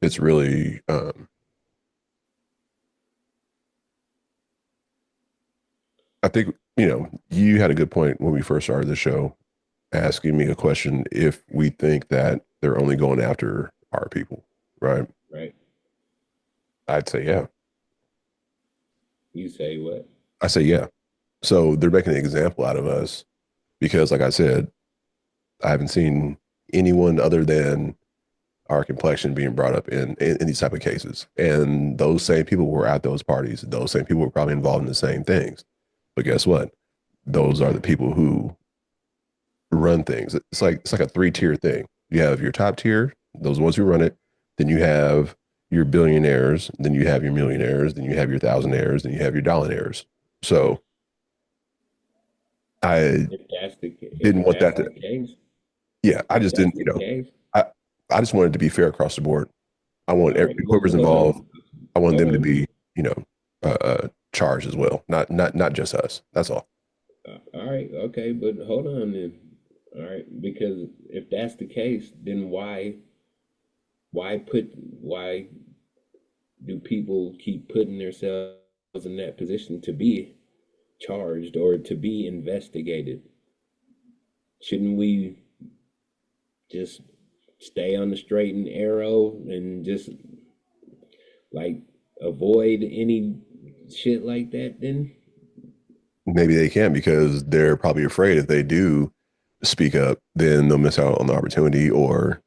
it's really, I think, you had a good point when we first started the show, asking me a question if we think that they're only going after our people, right? right? I'd say, yeah. You say what? I say, yeah. So they're making an example out of us because, like I said, I haven't seen anyone other than our complexion being brought up in these type of cases. And those same people were at those parties. Those same people were probably involved in the same things. But guess what? Those are the people who run things. It's like a three-tier thing. You have your top tier, those ones who run it. Then you have your billionaires. Then you have your millionaires. Then you have your thousandaires. Then you have your dollaires. So I didn't If want that's that the to. case, Yeah, I if just that's didn't. the case, I I just wanted to be fair across the board. I want all right. Well, whoever's hold involved. on, I want hold them to on. be, charged as well. Not just us. That's all. All right, okay, but hold on then. All right, because if that's the case, then why do people keep putting themselves in that position to be charged or to be investigated? Shouldn't we just stay on the straight and arrow and just like avoid any shit like that then? Maybe they can because they're probably afraid if they do speak up, then they'll miss out on the opportunity or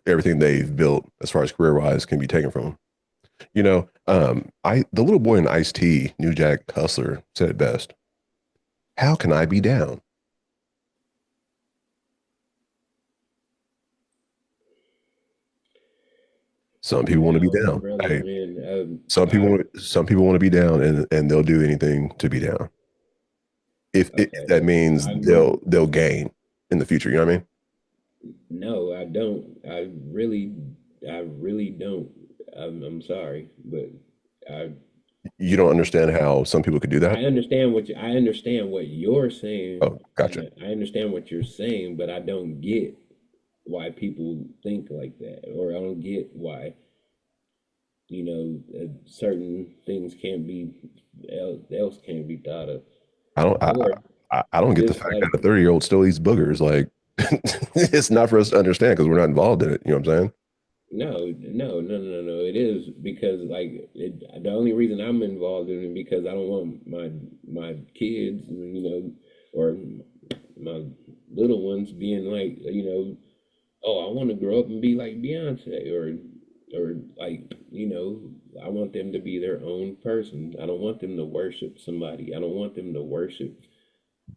everything they've built as far as career wise can be taken from them. I the little boy in Ice T, New Jack Hustler, said it best. How can I be down? Some people want to be Well, down. brother, Hey, man, I some people want to be down and they'll do anything to be down. If okay. that means I'm they'll gain in the future, you know what I mean? No, I don't. I really don't. I'm sorry, but I You don't understand how some people could do that? I understand what you're saying, Oh, gotcha. and I understand what you're saying, but I don't get why people think like that, or I don't get why certain things can't be else can't be thought of, I don't or I don't get the just fact that like a 30-year-old still eats boogers. Like it's not for us to understand because we're not involved in it. You know what I'm saying? no. It is because the only reason I'm involved in it because I don't want my kids, or my little ones being like, oh, I want to grow up and be like Beyonce, or like, I want them to be their own person. I don't want them to worship somebody. I don't want them to worship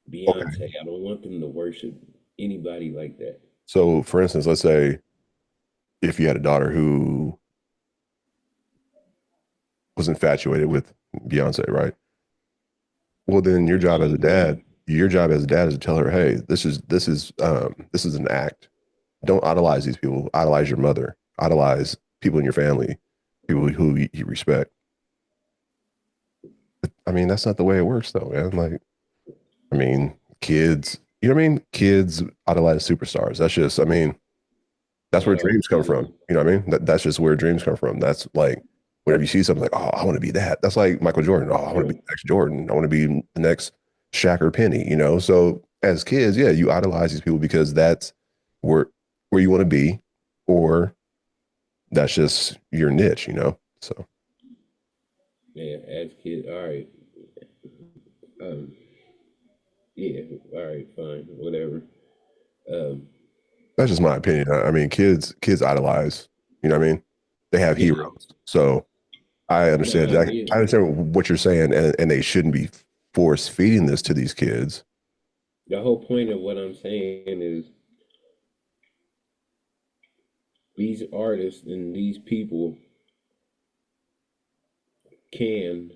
Okay. Beyonce. I don't want them to worship anybody like that. So for instance, let's say if you had a daughter who was infatuated with Beyonce, right? Well, then Okay. your job as a dad is to tell her, hey, this is an act. Don't idolize these people. Idolize your mother. Idolize people in your family, people who you respect. I mean, that's not the way it works, though, man. Like, I mean, kids, you know what I mean? Kids idolize superstars. That's just, I mean, that's where Well, dreams come from. You know what I mean? That's just where dreams come from. That's like whenever you see something like, oh, I want to be that. That's like Michael Jordan. Oh, I want to be the next Jordan. I want to be the next Shaq or Penny. So as kids, yeah, you idolize these people because that's where where you want to be, or that's just your niche. So yeah, as kids, all right. Um, yeah, all right, fine, whatever. Um, that's just my opinion. I mean, kids idolize. You know what I mean? They have Yeah. heroes. So I No, understand I that. get I it. understand what you're saying, and they shouldn't be force feeding this to these kids. The whole point of what I'm saying is these artists and these people can,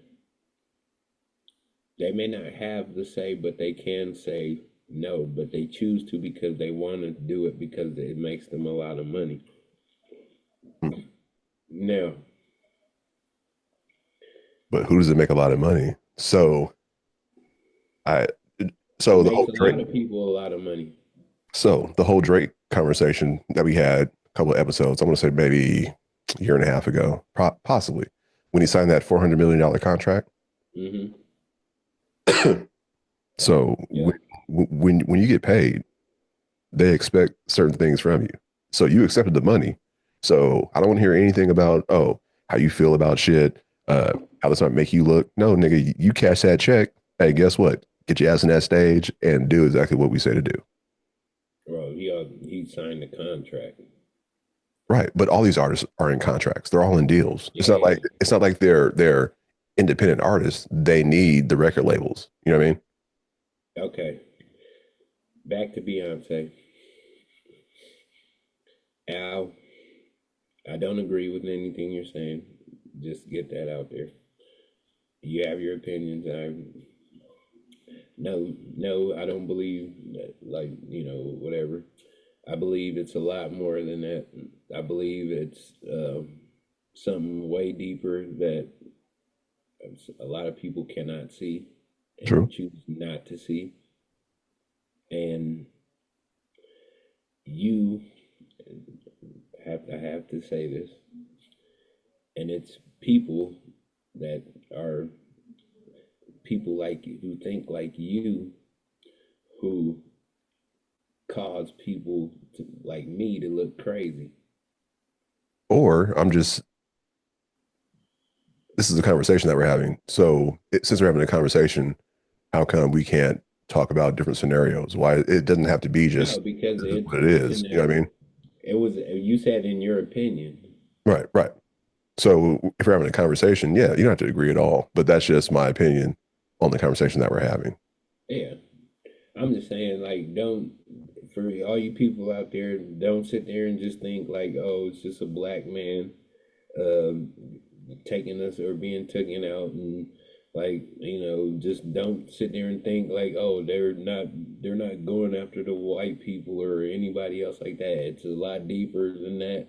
they may not have the say, but they can say no, but they choose to because they want to do it because it makes them a lot of money. Mm. Now, But who does it make a lot of money? I it so the makes whole a Drake lot of people a lot of money. the whole Drake conversation that we had a couple of episodes, I'm gonna say maybe a year and a half ago, possibly, when he signed that $400 million contract. Hmm. So Yeah. when you get paid, they expect certain things from you. So you accepted the money. So I don't want to hear anything about, oh, how you feel about shit, how this might make you look. No, nigga, you cash that check. Hey, guess what? Get your ass in that stage and do exactly what we say to do. Bro, he signed the contract. Right. But all these artists are in contracts. They're all in deals. It's not like Yeah. they're independent artists. They need the record labels. You know what I mean? Okay. Back to Beyonce. Al, I don't agree with anything you're saying. Just get that out there. You have your opinions. No, I don't believe that, like, whatever. I believe it's a lot more than that. I believe it's something way deeper that a lot of people cannot see and True. choose not to see. And you I have to say this, and it's people that are people like you who think like you who cause people like me to look crazy. Or I'm just this is a conversation that we're having. So since we're having a conversation, how come we can't talk about different scenarios? Why it doesn't have to be No, just because this is it's what it it's is. in You know there. what I mean? It was you said in your opinion. Right, right. So if we're having a conversation, yeah, you don't have to agree at all. But that's just my opinion on the conversation that we're having. Yeah, I'm just saying, like, don't, for all you people out there, don't sit there and just think like, oh, it's just a black man um, taking us or being taken out, and like, just don't sit there and think like, oh, they're not going after the white people or anybody else like that. It's a lot deeper than that.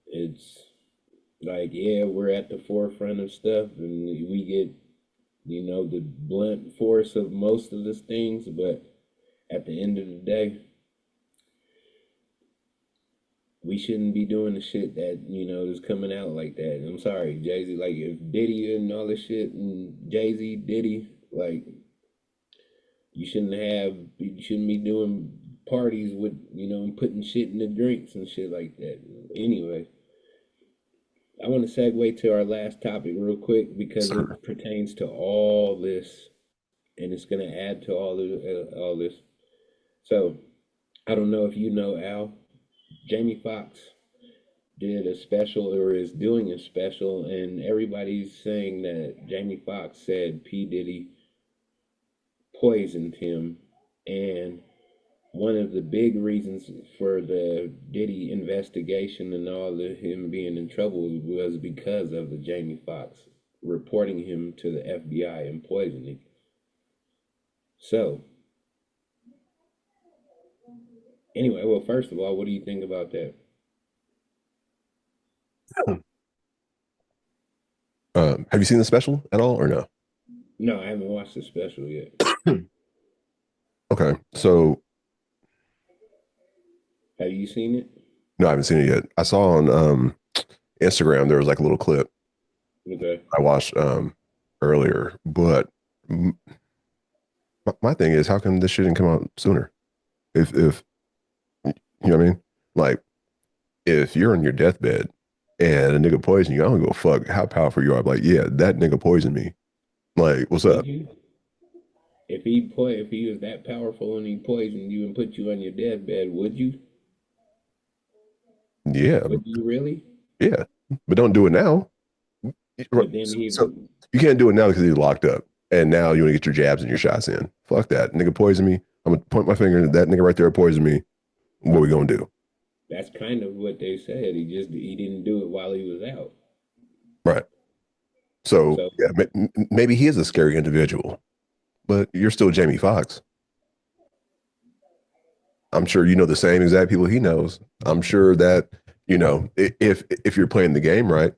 It's like, yeah, we're at the forefront of stuff, and we get, the blunt force of most of these things, but at the end of the day, we shouldn't be doing the shit that is coming out like that. I'm sorry, Jay Z. Like if Diddy and all this shit and Jay Z, Diddy, like you shouldn't be doing parties with and putting shit in the drinks and shit like that. Anyway, I want to segue to our last topic real quick because Sir. it pertains to all this and it's gonna add to all this. So I don't know if you know Al. Jamie Foxx did a special or is doing a special, and everybody's saying that Jamie Foxx said P. Diddy poisoned him. And one of the big reasons for the Diddy investigation and all of him being in trouble was because of the Jamie Foxx reporting him to the FBI and poisoning. So, anyway, well, first of all, what do you think about that? Have you seen the special at all or no? No, I haven't watched the special yet. Okay. So Have you seen it? no, I haven't seen it yet. I saw on Instagram there was like a little clip Okay. I watched earlier, but my thing is how come this shit didn't come out sooner? If you know what I mean? Like if you're on your deathbed and a nigga poison you, I don't give a fuck how powerful you are. I'm like, yeah, that nigga poisoned me. Like, what's Would up? you? If he was that powerful and he poisoned you and put you on your deathbed, would you? Yeah, Would you really? Yeah, but don't do it now. But then So he, you can't do it now because he's locked up, and now you want to get your jabs and your shots in. Fuck that, nigga poisoned me. I'm gonna point my finger at that nigga right there poisoned me. What we gonna do? that's kind of what they said. He didn't do it while he was out. Right. So So yeah, maybe he is a scary individual, but you're still Jamie Foxx. I'm sure you know the same exact people he knows. I'm sure that if you're playing the game right,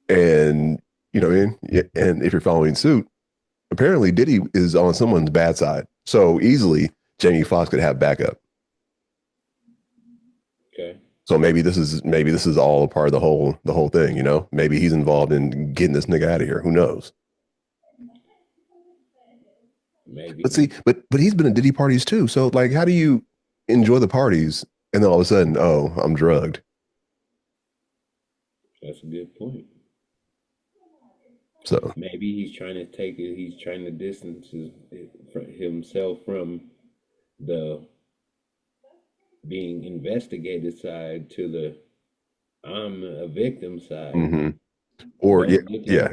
and and if you're following suit, apparently Diddy is on someone's bad side. So easily Jamie Foxx could have backup. okay, So maybe this is all a part of the whole thing. Maybe he's involved in getting this nigga out of here. Who knows? But maybe see, but he's been at Diddy parties too. So like, how do you enjoy the parties and then all of a sudden, oh, I'm drugged? that's a good point. So Maybe he's trying to take it. He's trying to distance himself from the being investigated side to the I'm a victim side. hmm or yeah, Don't look at yeah,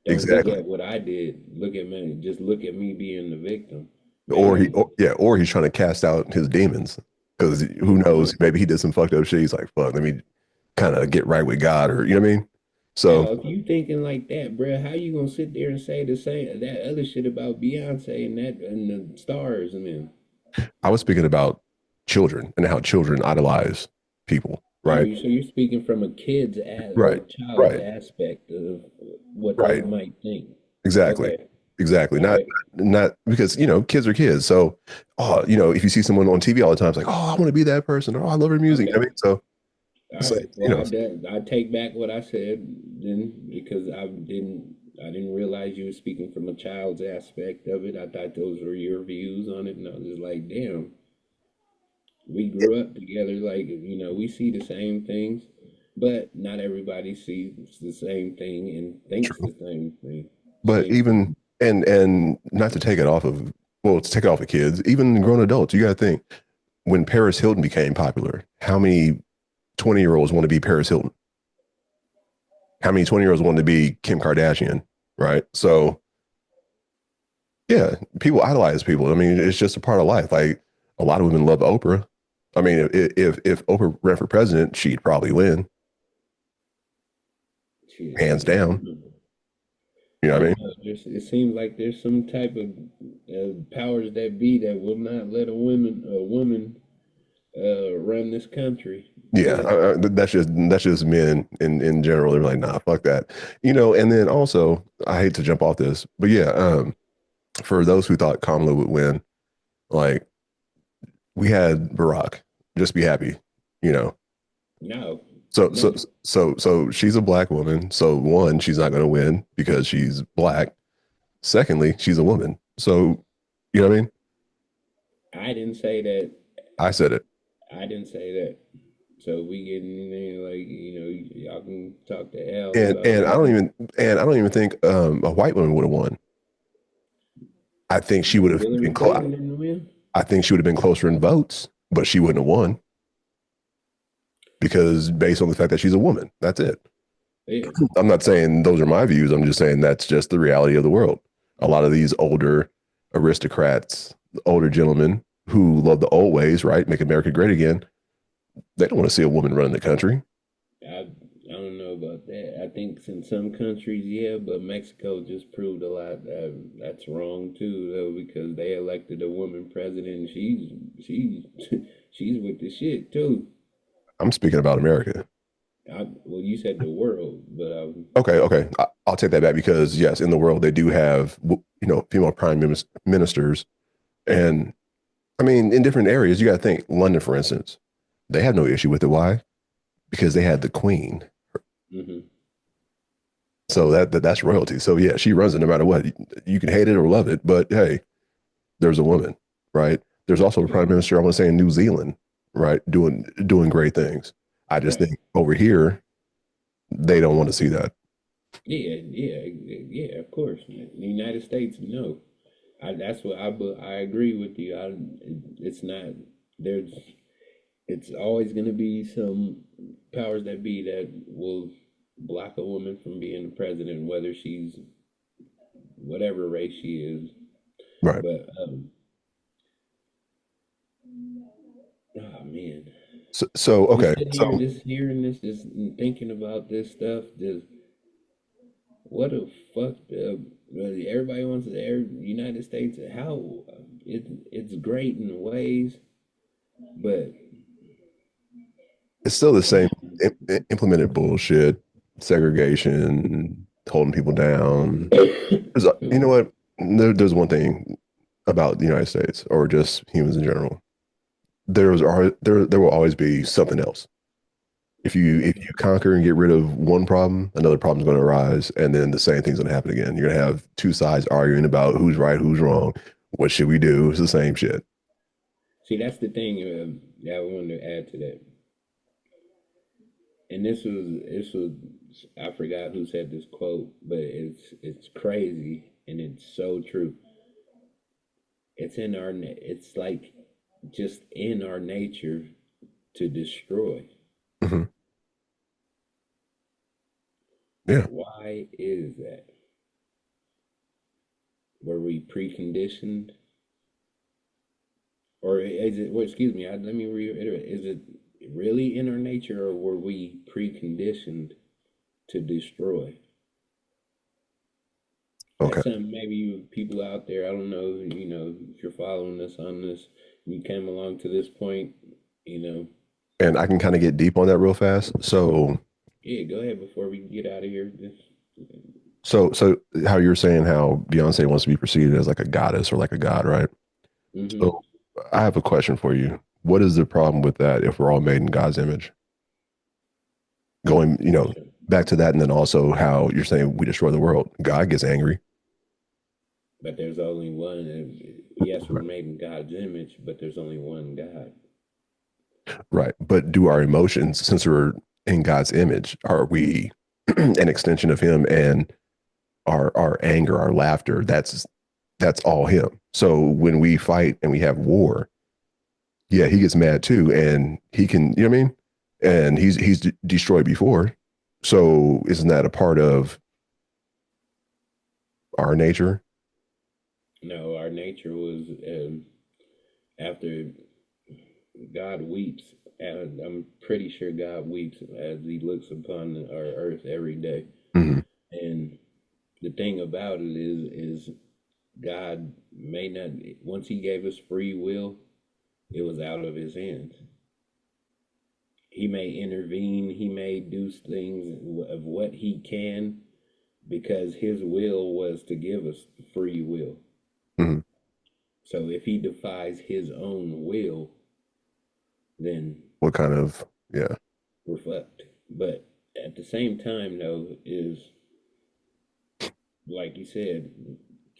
don't look exactly. at what I did. Look at me. Just look at me being the victim. Or he, Maybe or, yeah, or he's trying to cast out his demons because who good knows? point. Maybe he did some fucked up shit. He's like, fuck, let me kind of get right with God, or you know what I mean? So Now, if you thinking like that, bruh, how you gonna sit there and say the same that other shit about Beyonce and that and the stars and them? I was speaking about children and how children idolize people, Oh, right? so you're speaking from a kid's or Right, child's right, aspect of what they right. might think. Exactly. Okay, Exactly. all Not right, not because, kids are kids. So, if you see someone on TV all the time, it's like, oh, I want to be that person, or oh, I love her music. I okay, mean, so all it's like, right. Well, I take back what I said then because I didn't realize you were speaking from a child's aspect of it. I thought those were your views on it, and I was just like, damn, we it, grew up together. Like, we see the same things, but not everybody sees the same thing and thinks true. the same thing. But Same even thing. and not to take it off of well, to take it off of kids, even grown adults, you got to think when Paris Hilton became popular, how many 20-year-olds want to be Paris Hilton? How many 20-year-olds want to be Kim Kardashian? Right. So yeah, people idolize people. I mean, it's just a part of life. Like a lot of women love Oprah. I mean, if Oprah ran for president, she'd probably win, Shit, hands I down. don't know. You know I what I don't mean? know. It seems like there's some type of powers that be that will not let a woman run this country. Yeah, But that's just men in general. They're like, nah, fuck that. And then also, I hate to jump off this, but yeah, for those who thought Kamala would win, like we had Barack. Just be happy, you know. no, So so no. so she's a black woman. So one, she's not going to win because she's black. Secondly, she's a woman. So you know what I mean? I didn't say that. I said it. I didn't say that. So we getting in there like y'all can talk to Al And about and I don't that. even and I don't even think a white woman would have won. I think she would But have Hillary been close. Clinton didn't win. I think she would have been closer in votes, but she wouldn't have won because based on the fact that she's a woman. That's it. Yeah, I'm not saying those are my views. I'm just saying that's just the reality of the world. A lot of these older aristocrats, older gentlemen who love the old ways, right? Make America great again. They don't want to see a woman running the country. I don't know about that. I think in some countries, yeah, but Mexico just proved a lot that that's wrong too, though, because they elected a woman president. And she's she's with the shit too. I'm speaking about America. Well, you said the world, but Okay, okay. I'll take that back because yes, in the world they do have female ministers, and I mean in different areas. You got to think London, for instance, they have no issue with it. Why? Because they had the Queen. hmm So that's royalty. So yeah, she runs it no matter what. You can hate it or love it, but hey, there's a woman, right? There's also a okay, prime minister, I want to say in New Zealand, right, doing great things. I just right. think over here they don't want to see that. Yeah, yeah, yeah. Of course, the United States, no. That's what I agree with you. It's not there's It's always going to be some powers that be that will block a woman from being president, whether she's whatever race she is. Right. But oh man, So just okay. sitting here, So just hearing this, just thinking about this stuff, just what a fuck. Everybody wants the United States. How it's great in ways, but it's still the same implemented bullshit, segregation, holding people down. You know what? There's one thing about the United States or just humans in general. There will always be something else. If you conquer and get rid of one problem, another problem's going to arise, and then the same thing's going to happen again. You're going to have two sides arguing about who's right, who's wrong, what should we do. It's the same shit. see, that's the thing that I wanted to add to that. And this was I forgot who said this quote, but it's crazy and it's so true. It's like just in our nature to destroy. Hmm. But Yeah. why is that? Were we preconditioned, or is it? Well, excuse me. Let me reiterate. Is it really in our nature, or were we preconditioned to destroy? Okay. That's something maybe you people out there, I don't know, if you're following us on this, you came along to this point, you know, And I can kind of get deep on that real fast. yeah, go ahead before we get out of here. Just, So how you're saying how Beyonce wants to be perceived as like a goddess or like a god, right? mm-hmm. So I have a question for you. What is the problem with that if we're all made in God's image? Going, back to that, and then also how you're saying we destroy the world. God gets angry, But there's only one, and yes, we're made in God's image, but there's only one God. right? But do our emotions, since we're in God's image, are we an extension of Him? And our anger, our laughter, that's all Him. So when we fight and we have war, yeah, He gets mad too, and He can, you know what I mean? And he's destroyed before. So isn't that a part of our nature? No, our nature was after God weeps, and I'm pretty sure God weeps as He looks upon our earth every day. Hmm. And the thing about it is God may not, once He gave us free will, it was out of His hands. He may intervene, He may do things of what He can because His will was to give us free will. Hmm. So if He defies His own will, then What kind of, yeah. we're fucked. But at the same time, though, is like you said,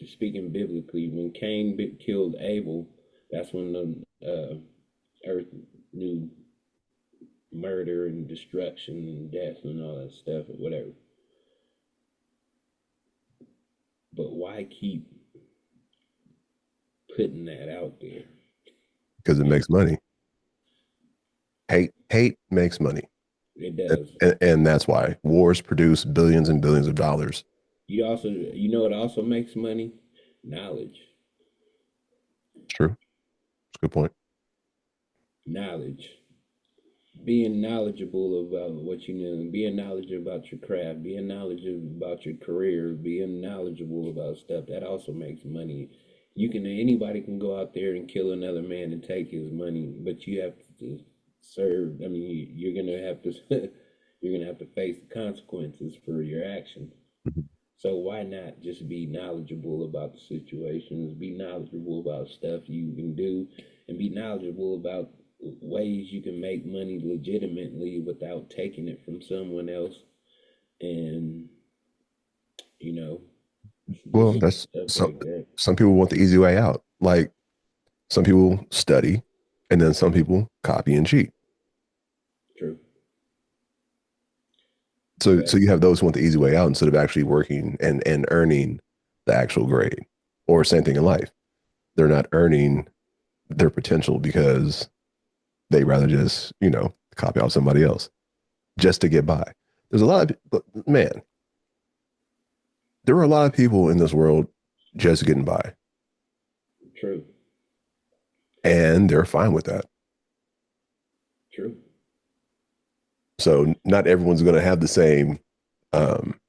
speaking biblically, when Cain killed Abel, that's when the earth knew murder and destruction and death and all that stuff or whatever. But why keep putting that out there? Because it And makes money. Hate makes money. it And, does. and that's why wars produce billions and billions of dollars. You know, it also makes money. Knowledge, It's true. It's a good point. knowledge. Being knowledgeable about what you know, being knowledgeable about your craft, being knowledgeable about your career, being knowledgeable about stuff that also makes money. Anybody can go out there and kill another man and take his money, but you have to serve. I mean, you're gonna have to you're gonna have to face the consequences for your actions. Mhm. So why not just be knowledgeable about the situations, be knowledgeable about stuff you can do, and be knowledgeable about ways you can make money legitimately without taking it from someone else, and you know, Well, just that's stuff some like that. some people want the easy way out. Like some people study, and then some people copy and cheat. True, So but you have those who want the easy way out instead of actually working and earning the actual grade. Or same thing in life. They're not earning their potential because They rather just, copy off somebody else just to get by. There's a lot of, man, there are a lot of people in this world just getting by, True. and they're fine with that. True. So not everyone's going to have the same um,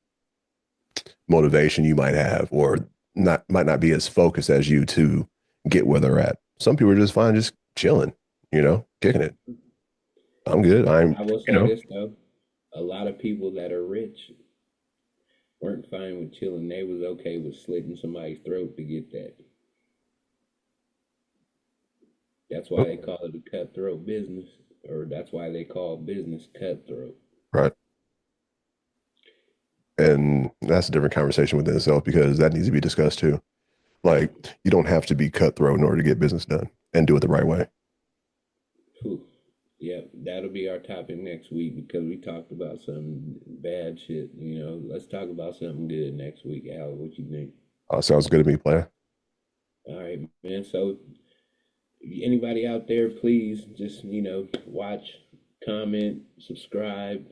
motivation you might have, or not might not be as focused as you to get where they're at. Some people are just fine, just chilling, kicking it. I'm good. I will say this though, a lot of people that are rich weren't fine with chilling. They was okay with slitting somebody's throat to get that. That's why Oh, they call it a cutthroat business, or that's why they call business cutthroat. right. And that's a different conversation within itself because that needs to be discussed too. Like, you don't have to be cutthroat in order to get business done and do it the right way. Whew. Yeah, that'll be our topic next week because we talked about some bad shit. Let's talk about something good next week. Al, what you think? Sounds good to me, player. All right, man. So, anybody out there, please just watch, comment, subscribe,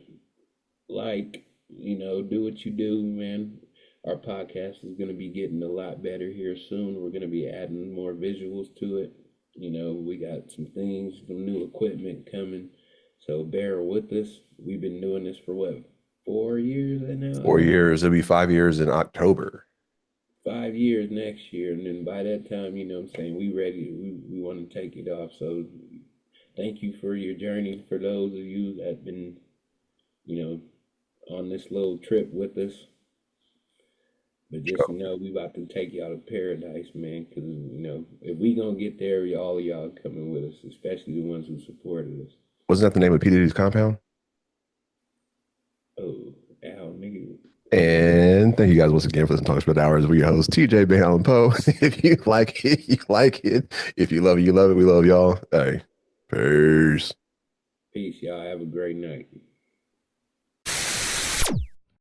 like, do what you do, man. Our podcast is going to be getting a lot better here soon. We're going to be adding more visuals to it. We got some things, some new equipment coming. So bear with us. We've been doing this for what, 4 years now, Four Al? years. It'll be 5 years in October. 5 years next year. And then by that time, what I'm saying, we ready. We want to take it off. So thank you for your journey. For those of you that have been, you on this little trip with us. But just Sure. we about to take y'all to paradise, man. Because if we gonna get there, all of y'all coming with us, especially the ones who supported us. Wasn't that the name of P. Diddy's compound? Oh, Al, nigga. And thank you guys once again for listening to Talk About Hours. We're your host, TJ Ben Allen Poe. If you like it, you like it. If you love it, you love it. We love y'all. Hey, peace. Peace, y'all. Have a great night.